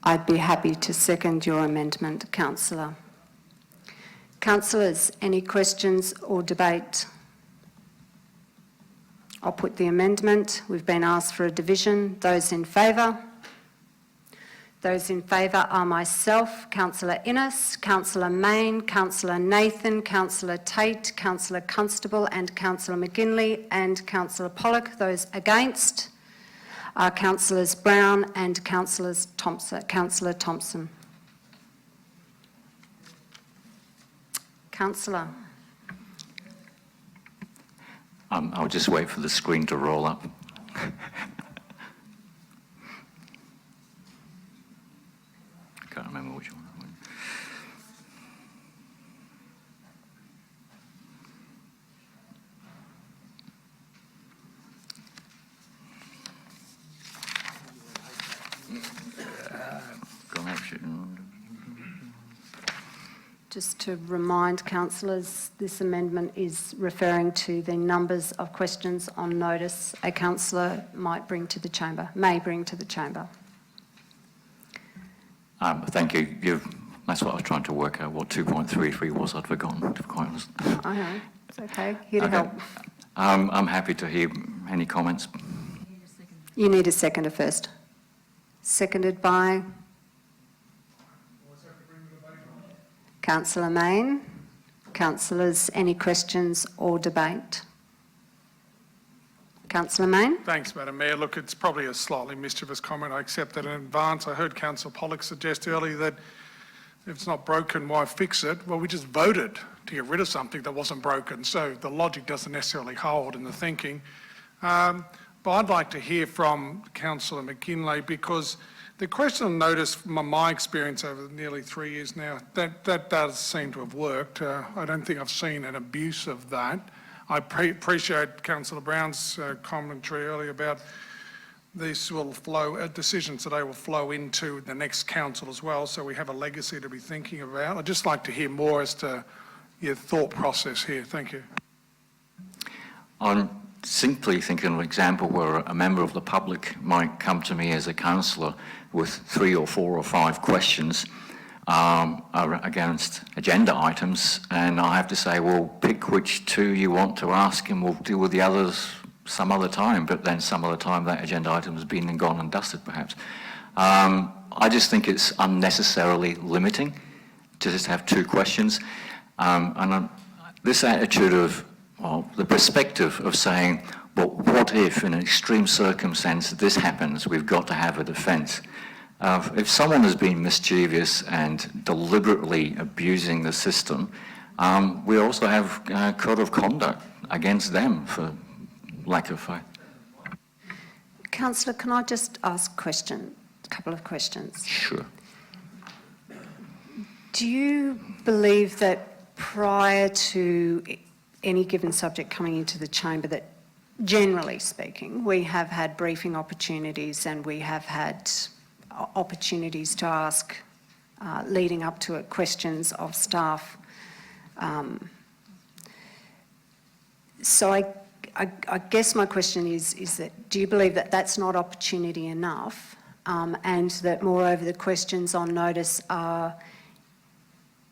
I'd be happy to second your amendment, councillor. Councillors, any questions or debate? I'll put the amendment. We've been asked for a division. Those in favour? Those in favour are myself, Councillor Innes, Councillor Mayne, Councillor Nathan, Councillor Tate, Councillor Constable and Councillor McGinley and Councillor Pollock. Those against are Councillors Brown and Councillor Thompson. Councillor. I'll just wait for the screen to roll up. Can't remember which one. Just to remind councillors, this amendment is referring to the numbers of questions on notice a councillor may bring to the chamber. Thank you. That's what I was trying to work out, what 2.33 was. I'd forgotten, to be quite honest. I know, it's okay, here to help. I'm happy to hear any comments. You need a seconder first. Seconded by Councillor Mayne. Councillors, any questions or debate? Councillor Mayne. Thanks, Madam Mayor. Look, it's probably a slightly mischievous comment. I accept that in advance. I heard Councillor Pollock suggest earlier that if it's not broken, why fix it? Well, we just voted to get rid of something that wasn't broken, so the logic doesn't necessarily hold in the thinking. But I'd like to hear from Councillor McGinley, because the question of notice, from my experience over nearly 3 years now, that does seem to have worked. I don't think I've seen an abuse of that. I appreciate Councillor Brown's commentary earlier about this will flow, decisions today will flow into the next council as well, so we have a legacy to be thinking about. I'd just like to hear more as to your thought process here. Thank you. I'm simply thinking of an example where a member of the public might come to me as a councillor with 3 or 4 or 5 questions against agenda items, and I have to say, well, pick which 2 you want to ask and we'll deal with the others some other time, but then some other time that agenda item has been and gone and dusted perhaps. I just think it's unnecessarily limiting to just have 2 questions. This attitude of, well, the perspective of saying, well, what if in an extreme circumstance this happens, we've got to have a defence. If someone has been mischievous and deliberately abusing the system, we also have a code of conduct against them for lack of faith. Councillor, can I just ask a couple of questions? Sure. Do you believe that prior to any given subject coming into the chamber, that generally speaking, we have had briefing opportunities and we have had opportunities to ask, leading up to it, questions of staff? So I guess my question is that do you believe that that's not opportunity enough, and that moreover the questions on notice are,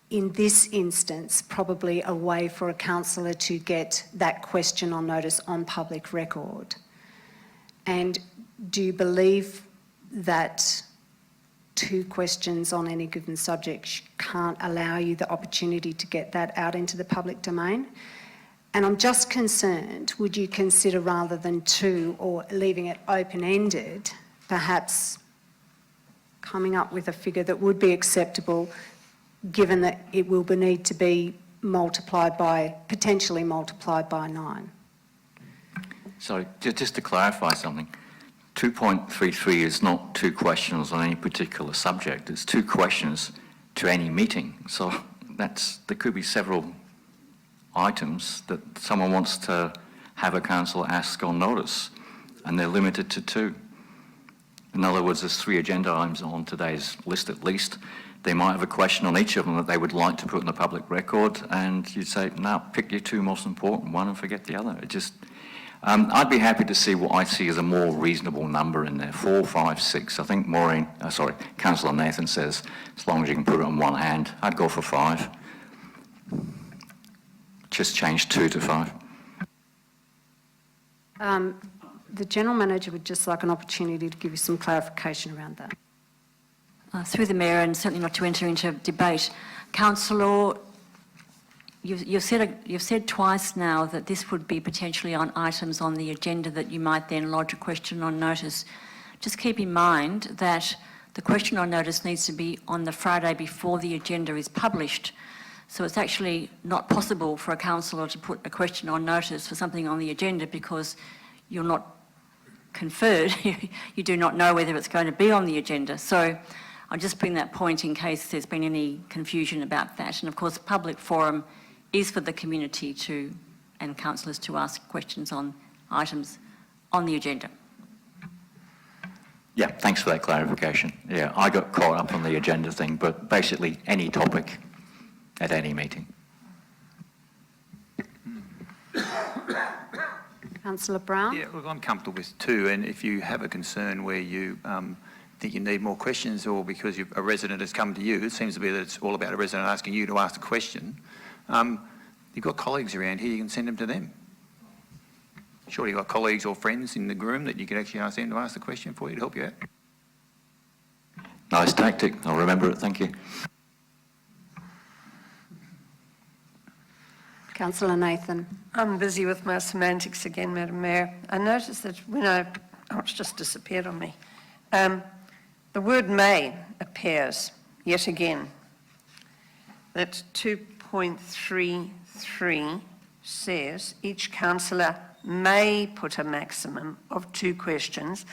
in this instance, probably a way for a councillor to get that question on notice on public record? And do you believe that 2 questions on any given subject can't allow you the opportunity to get that out into the public domain? And I'm just concerned, would you consider, rather than 2 or leaving it open-ended, perhaps coming up with a figure that would be acceptable, given that it will need to be potentially multiplied by 9? So just to clarify something, 2.33 is not 2 questions on any particular subject. It's 2 questions to any meeting. So there could be several items that someone wants to have a councillor ask on notice, and they're limited to 2. In other words, there's 3 agenda items on today's list at least. They might have a question on each of them that they would like to put in the public record, and you'd say, no, pick your 2 most important one and forget the other. It just, I'd be happy to see what I see as a more reasonable number in there, 4, 5, 6. I think Councillor Nathan says, as long as you can put it on one hand, I'd go for 5. Just change 2 to 5. The General Manager would just like an opportunity to give you some clarification around that. Through the Mayor, and certainly not to enter into debate, Councillor, you've said twice now that this would be potentially on items on the agenda that you might then lodge a question on notice. Just keep in mind that the question on notice needs to be on the Friday before the agenda is published. So it's actually not possible for a councillor to put a question on notice for something on the agenda because you're not conferred. You do not know whether it's going to be on the agenda. So I'll just bring that point in case there's been any confusion about that. And of course, public forum is for the community and councillors to ask questions on items on the agenda. Yeah, thanks for that clarification. Yeah, I got caught up on the agenda thing, but basically any topic at any meeting. Councillor Brown? Yeah, look, I'm comfortable with 2, and if you have a concern where you think you need more questions, or because a resident has come to you, it seems to be that it's all about a resident asking you to ask a question, you've got colleagues around here, you can send them to them. Sure, you've got colleagues or friends in the room that you could actually ask them to ask the question for you to help you out. Nice tactic, I'll remember it, thank you. Councillor Nathan. I'm busy with my semantics again, Madam Mayor. I noticed that it's just disappeared on me. The word may appears yet again. That 2.33 says each councillor may put a maximum of 2 questions.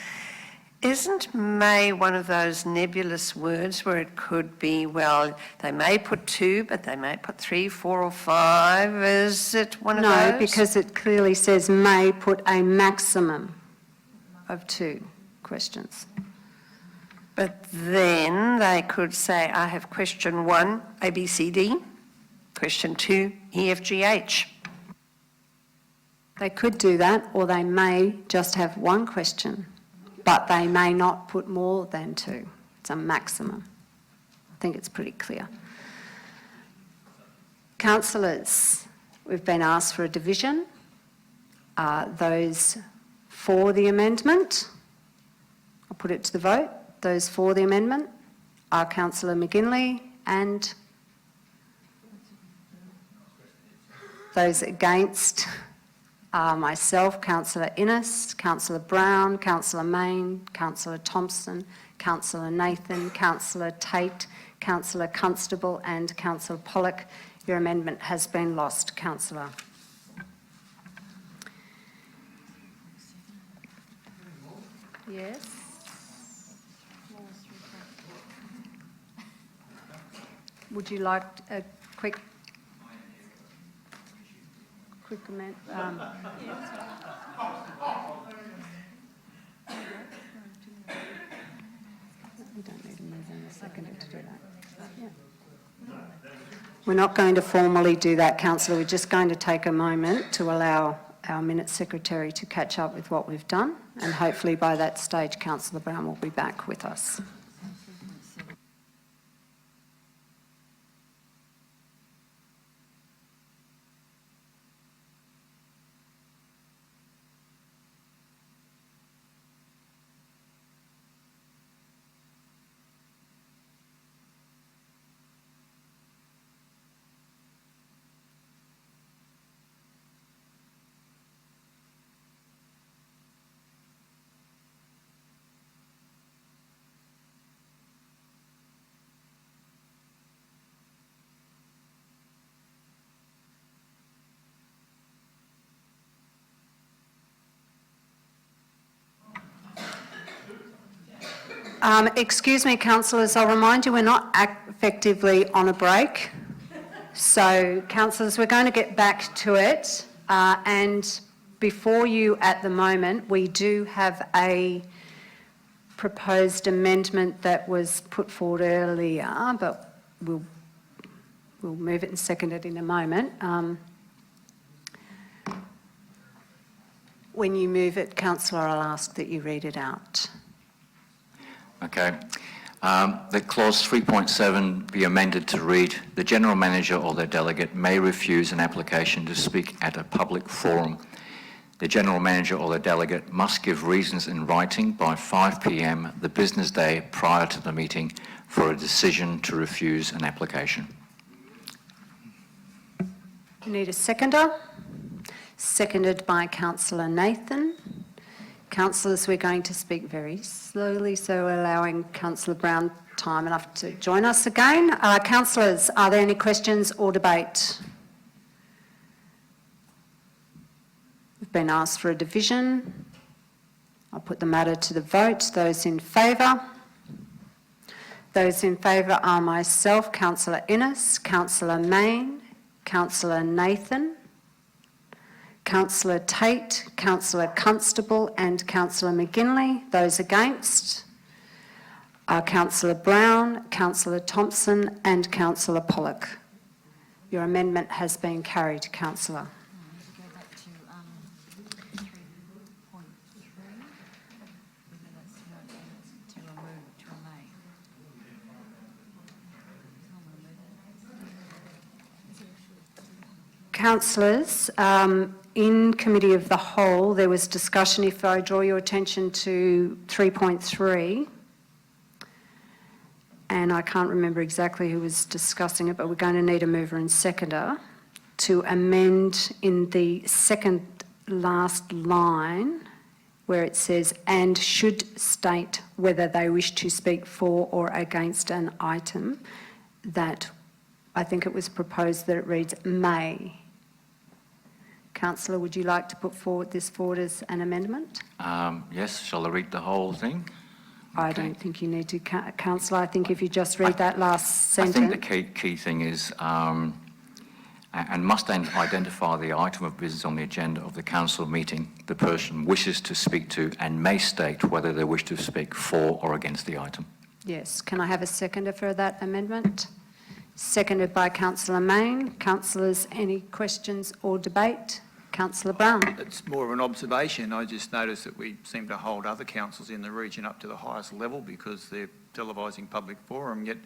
Isn't may one of those nebulous words where it could be, well, they may put 2, but they may put 3, 4 or 5? Is it one of those? No, because it clearly says may put a maximum of 2. questions. But then they could say, I have question 1, A, B, C, D, question 2, E, F, G, H. They could do that, or they may just have one question, but they may not put more than 2. It's a maximum. I think it's pretty clear. Councillors, we've been asked for a division. Those for the amendment, I'll put it to the vote. Those for the amendment are Councillor McGinley and those against are myself, Councillor Innes, Councillor Brown, Councillor Mayne, Councillor Thompson, Councillor Nathan, Councillor Tate, Councillor Constable and Councillor Pollock. Your amendment has been lost, Councillor. Yes? Would you like a quick amendment? We don't need a mover and a seconder to do that. Yeah. We're not going to formally do that, Councillor. We're just going to take a moment to allow our Minutes Secretary to catch up with what we've done, and hopefully by that stage, Councillor Brown will be back with us. Excuse me, councillors, I'll remind you we're not effectively on a break. So, councillors, we're going to get back to it. And before you at the moment, we do have a proposed amendment that was put forward earlier, but we'll move it and second it in a moment. When you move it, councillor, I'll ask that you read it out. Okay. That clause 3.7 be amended to read, the General Manager or their delegate may refuse an application to speak at a public forum. The General Manager or their delegate must give reasons in writing by 5 p.m. the business day prior to the meeting for a decision to refuse an application. We need a seconder. Seconded by Councillor Nathan. Councillors, we're going to speak very slowly, so allowing Councillor Brown time enough to join us again. Councillors, are there any questions or debate? We've been asked for a division. I'll put the matter to the vote. Those in favour? Those in favour are myself, Councillor Innes, Councillor Mayne, Councillor Nathan, Councillor Tate, Councillor Constable and Councillor McGinley. Those against are Councillor Brown, Councillor Thompson and Councillor Pollock. Your amendment has been carried, Councillor. Councillors, in Committee of the Whole, there was discussion, if I draw your attention to 3.3, and I can't remember exactly who was discussing it, but we're going to need a mover and seconder to amend in the second last line where it says, and should state whether they wish to speak for or against an item, that I think it was proposed that it reads may. Councillor, would you like to put this forward as an amendment? Yes, shall I read the whole thing? I don't think you need to, Councillor. I think if you just read that last sentence. I think the key thing is and must identify the item of business on the agenda of the council meeting the person wishes to speak to and may state whether they wish to speak for or against the item. Yes. Can I have a seconder for that amendment? Seconded by Councillor Main. Councillors, any questions or debate? Councillor Brown. It's more of an observation. I just noticed that we seem to hold other councils in the region up to the highest level because they're televising public forum, yet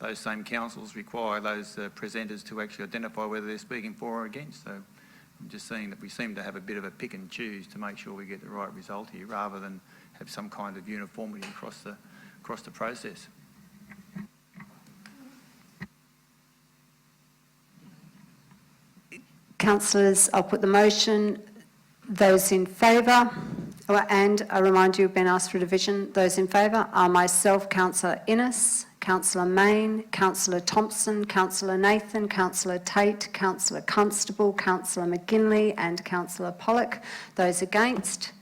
those same councils require those presenters to actually identify whether they're speaking for or against. So I'm just seeing that we seem to have a bit of a pick and choose to make sure we get the right result here, rather than have some kind of uniformity across the process. Councillors, I'll put the motion. Those in favour, and I remind you, you've been asked for a division. Those in favour are myself, Councillor Innes, Councillor Main, Councillor Thompson, Councillor Nathan, Councillor Tate, Councillor Constable, Councillor McGinley and Councillor Pollock. Those against,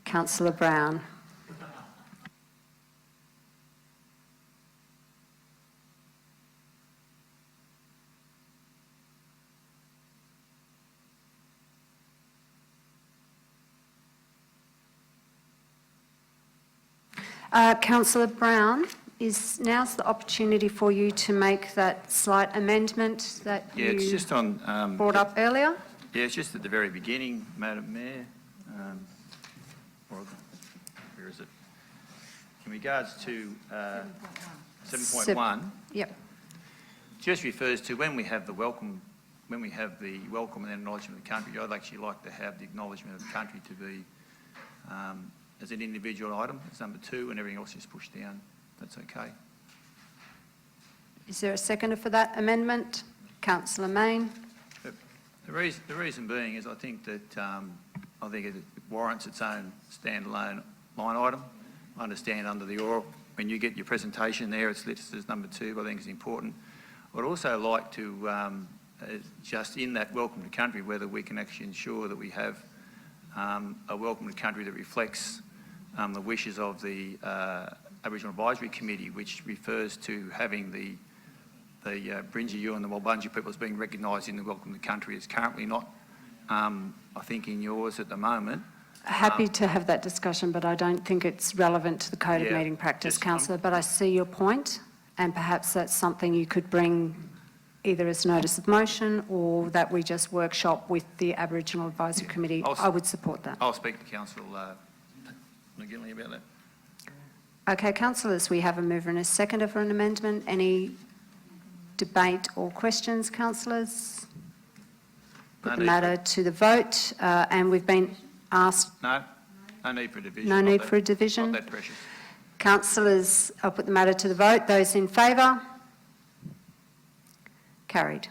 Councillor Brown. Councillor Brown, now's the opportunity for you to make that slight amendment that It's you just on brought up earlier. Yeah, it's just at the very beginning, Madam Mayor. Or where is it? In regards to 7.1, Yep. just refers to when we have the welcome and then acknowledgement of the country. I'd actually like to have the acknowledgement of the country to be as an individual item. It's number 2, and everything else is pushed down. That's okay. Is there a seconder for that amendment? Councillor Main. The reason being is I think that I think it warrants its own standalone line item. I understand under the oral, when you get your presentation there, it's listed as number 2, but I think it's important. I'd also like to, just in that welcome to country, whether we can actually ensure that we have a welcome to country that reflects the wishes of the Aboriginal Advisory Committee, which refers to having the Bringiyu and the Walbunji peoples being recognised in the welcome to country. It's currently not, I think, in yours at the moment. Happy to have that discussion, but I don't think it's relevant to the Code of Meeting Practice, Councillor, but I see your point, and perhaps that's something you could bring either as notice of motion or that we just workshop with the Aboriginal Advisory Committee. I would support that. I'll speak to Councillor McGinley about that. Okay, councillors, we have a mover and a seconder for an amendment. Any debate or questions, councillors? Put the matter to the vote, and we've been asked... No need for a division. No need for a division. Not that precious. Councillors, I'll put the matter to the vote. Those in favour? Carried.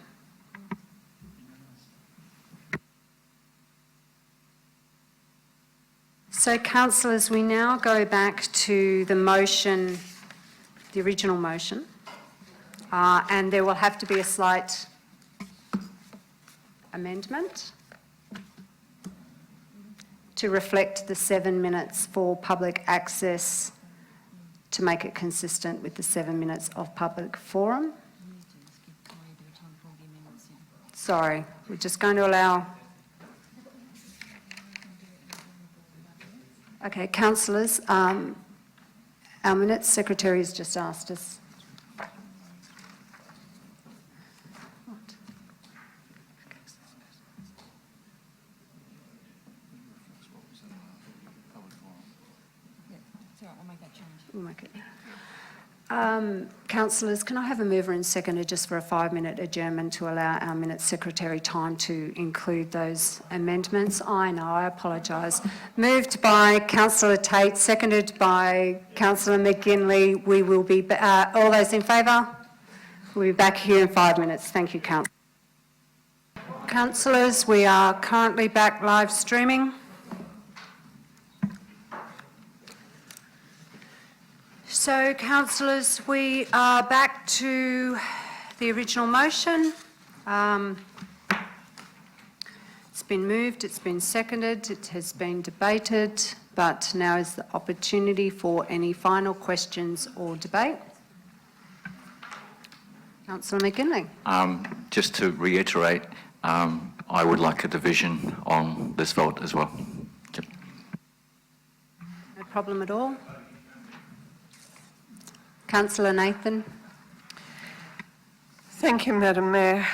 So, councillors, we now go back to the motion, the original motion, and there will have to be a slight amendment to reflect the 7 minutes for public access, to make it consistent with the 7 minutes of public forum. Sorry, we're just going to allow... Okay, councillors, our minutes secretary has just asked us. We'll make it. Councillors, can I have a mover and seconder just for a 5-minute adjournment to allow our minutes secretary time to include those amendments? I know, I apologise. Moved by Councillor Tate, seconded by Councillor McGinley. We will be, all those in favour? We'll be back here in 5 minutes. Thank you, Councillor. Councillors, we are currently back live streaming. So, councillors, we are back to the original motion. It's been moved, it's been seconded, it has been debated, but now is the opportunity for any final questions or debate. Councillor McGinley. Just to reiterate, I would like a division on this vote as well. Yep. No problem at all. Councillor Nathan. Thank you, Madam Mayor.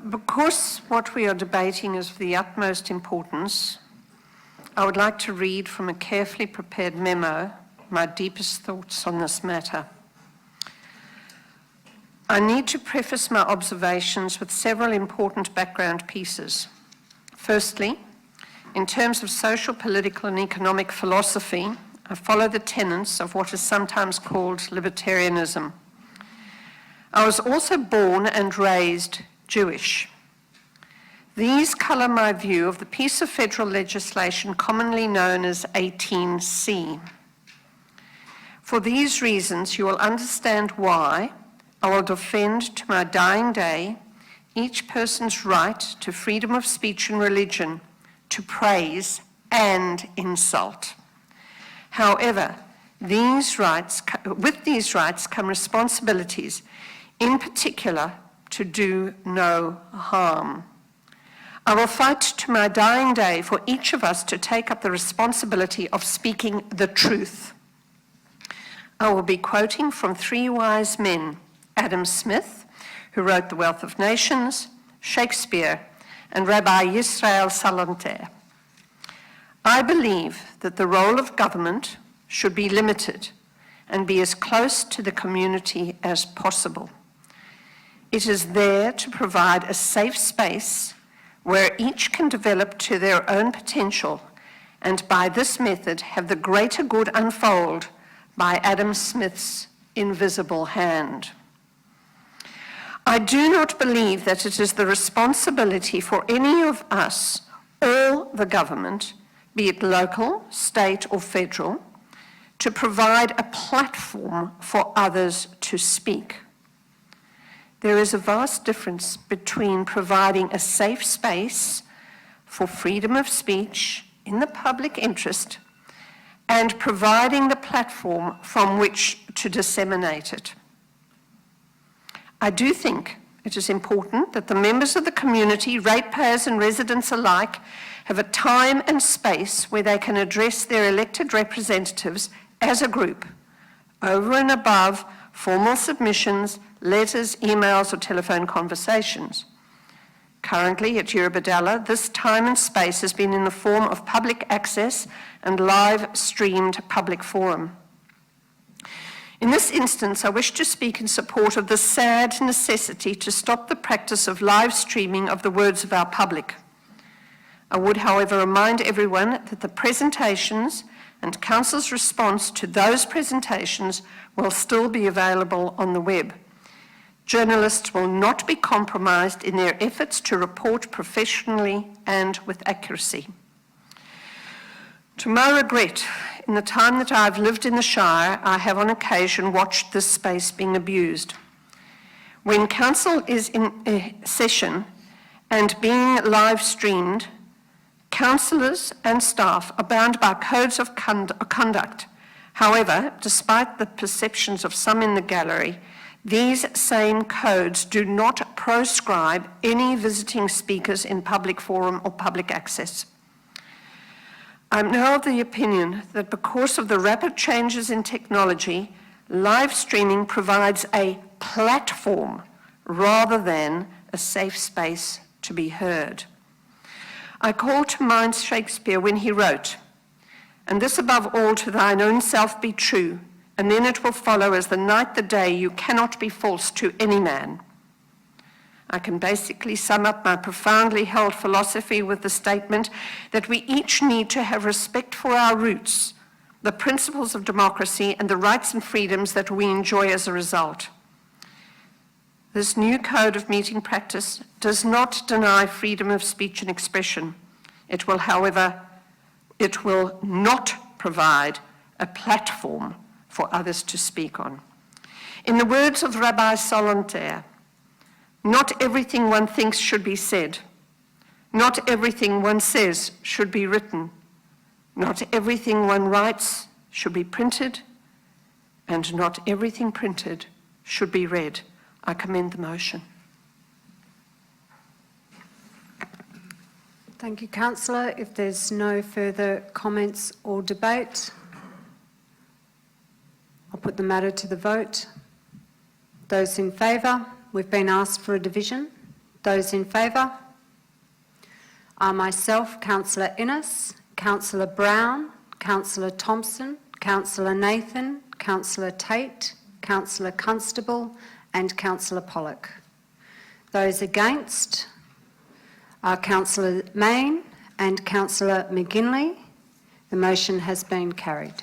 Because what we are debating is of the utmost importance, I would like to read from a carefully prepared memo my deepest thoughts on this matter. I need to preface my observations with several important background pieces. Firstly, in terms of social, political and economic philosophy, I follow the tenets of what is sometimes called libertarianism. I was also born and raised Jewish. These colour my view of the piece of federal legislation commonly known as 18C. For these reasons, you will understand why I will defend to my dying day each person's right to freedom of speech and religion, to praise and insult. However, with these rights come responsibilities, in particular, to do no harm. I will fight to my dying day for each of us to take up the responsibility of speaking the truth. I will be quoting from three wise men, Adam Smith, who wrote The Wealth of Nations, Shakespeare, and Rabbi Yisrael Salanter. I believe that the role of government should be limited and be as close to the community as possible. It is there to provide a safe space where each can develop to their own potential and by this method have the greater good unfold by Adam Smith's invisible hand. I do not believe that it is the responsibility for any of us or the government, be it local, state or federal, to provide a platform for others to speak. There is a vast difference between providing a safe space for freedom of speech in the public interest and providing the platform from which to disseminate it. I do think it is important that the members of the community, ratepayers and residents alike, have a time and space where they can address their elected representatives as a group, over and above formal submissions, letters, emails, or telephone conversations. Currently, at Eurobodalla, this time and space has been in the form of public access and live-streamed public forum. In this instance, I wish to speak in support of the sad necessity to stop the practice of live streaming of the words of our public. I would, however, remind everyone that the presentations and Council's response to those presentations will still be available on the web. Journalists will not be compromised in their efforts to report professionally and with accuracy. To my regret, in the time that I've lived in the Shire, I have on occasion watched this space being abused. When Council is in a session and being live streamed, councillors and staff are bound by codes of conduct. However, despite the perceptions of some in the gallery, these same codes do not proscribe any visiting speakers in public forum or public access. I'm now of the opinion that because of the rapid changes in technology, live streaming provides a platform rather than a safe space to be heard. I call to mind Shakespeare when he wrote, "And this above all to thine own self be true, and then it will follow as the night the day you cannot be false to any man." I can basically sum up my profoundly held philosophy with the statement that we each need to have respect for our roots, the principles of democracy and the rights and freedoms that we enjoy as a result. This new code of meeting practice does not deny freedom of speech and expression. It will, however, not provide a platform for others to speak on. In the words of Rabbi Salanter, not everything one thinks should be said. Not everything one says should be written. Not everything one writes should be printed. And not everything printed should be read. I commend the motion. Thank you, councillor. If there's no further comments or debate, I'll put the matter to the vote. Those in favour? We've been asked for a division. Those in favour are myself, Councillor Innes, Councillor Brown, Councillor Thompson, Councillor Nathan, Councillor Tate, Councillor Constable and Councillor Pollock. Those against are Councillor Mayne and Councillor McGinley. The motion has been carried.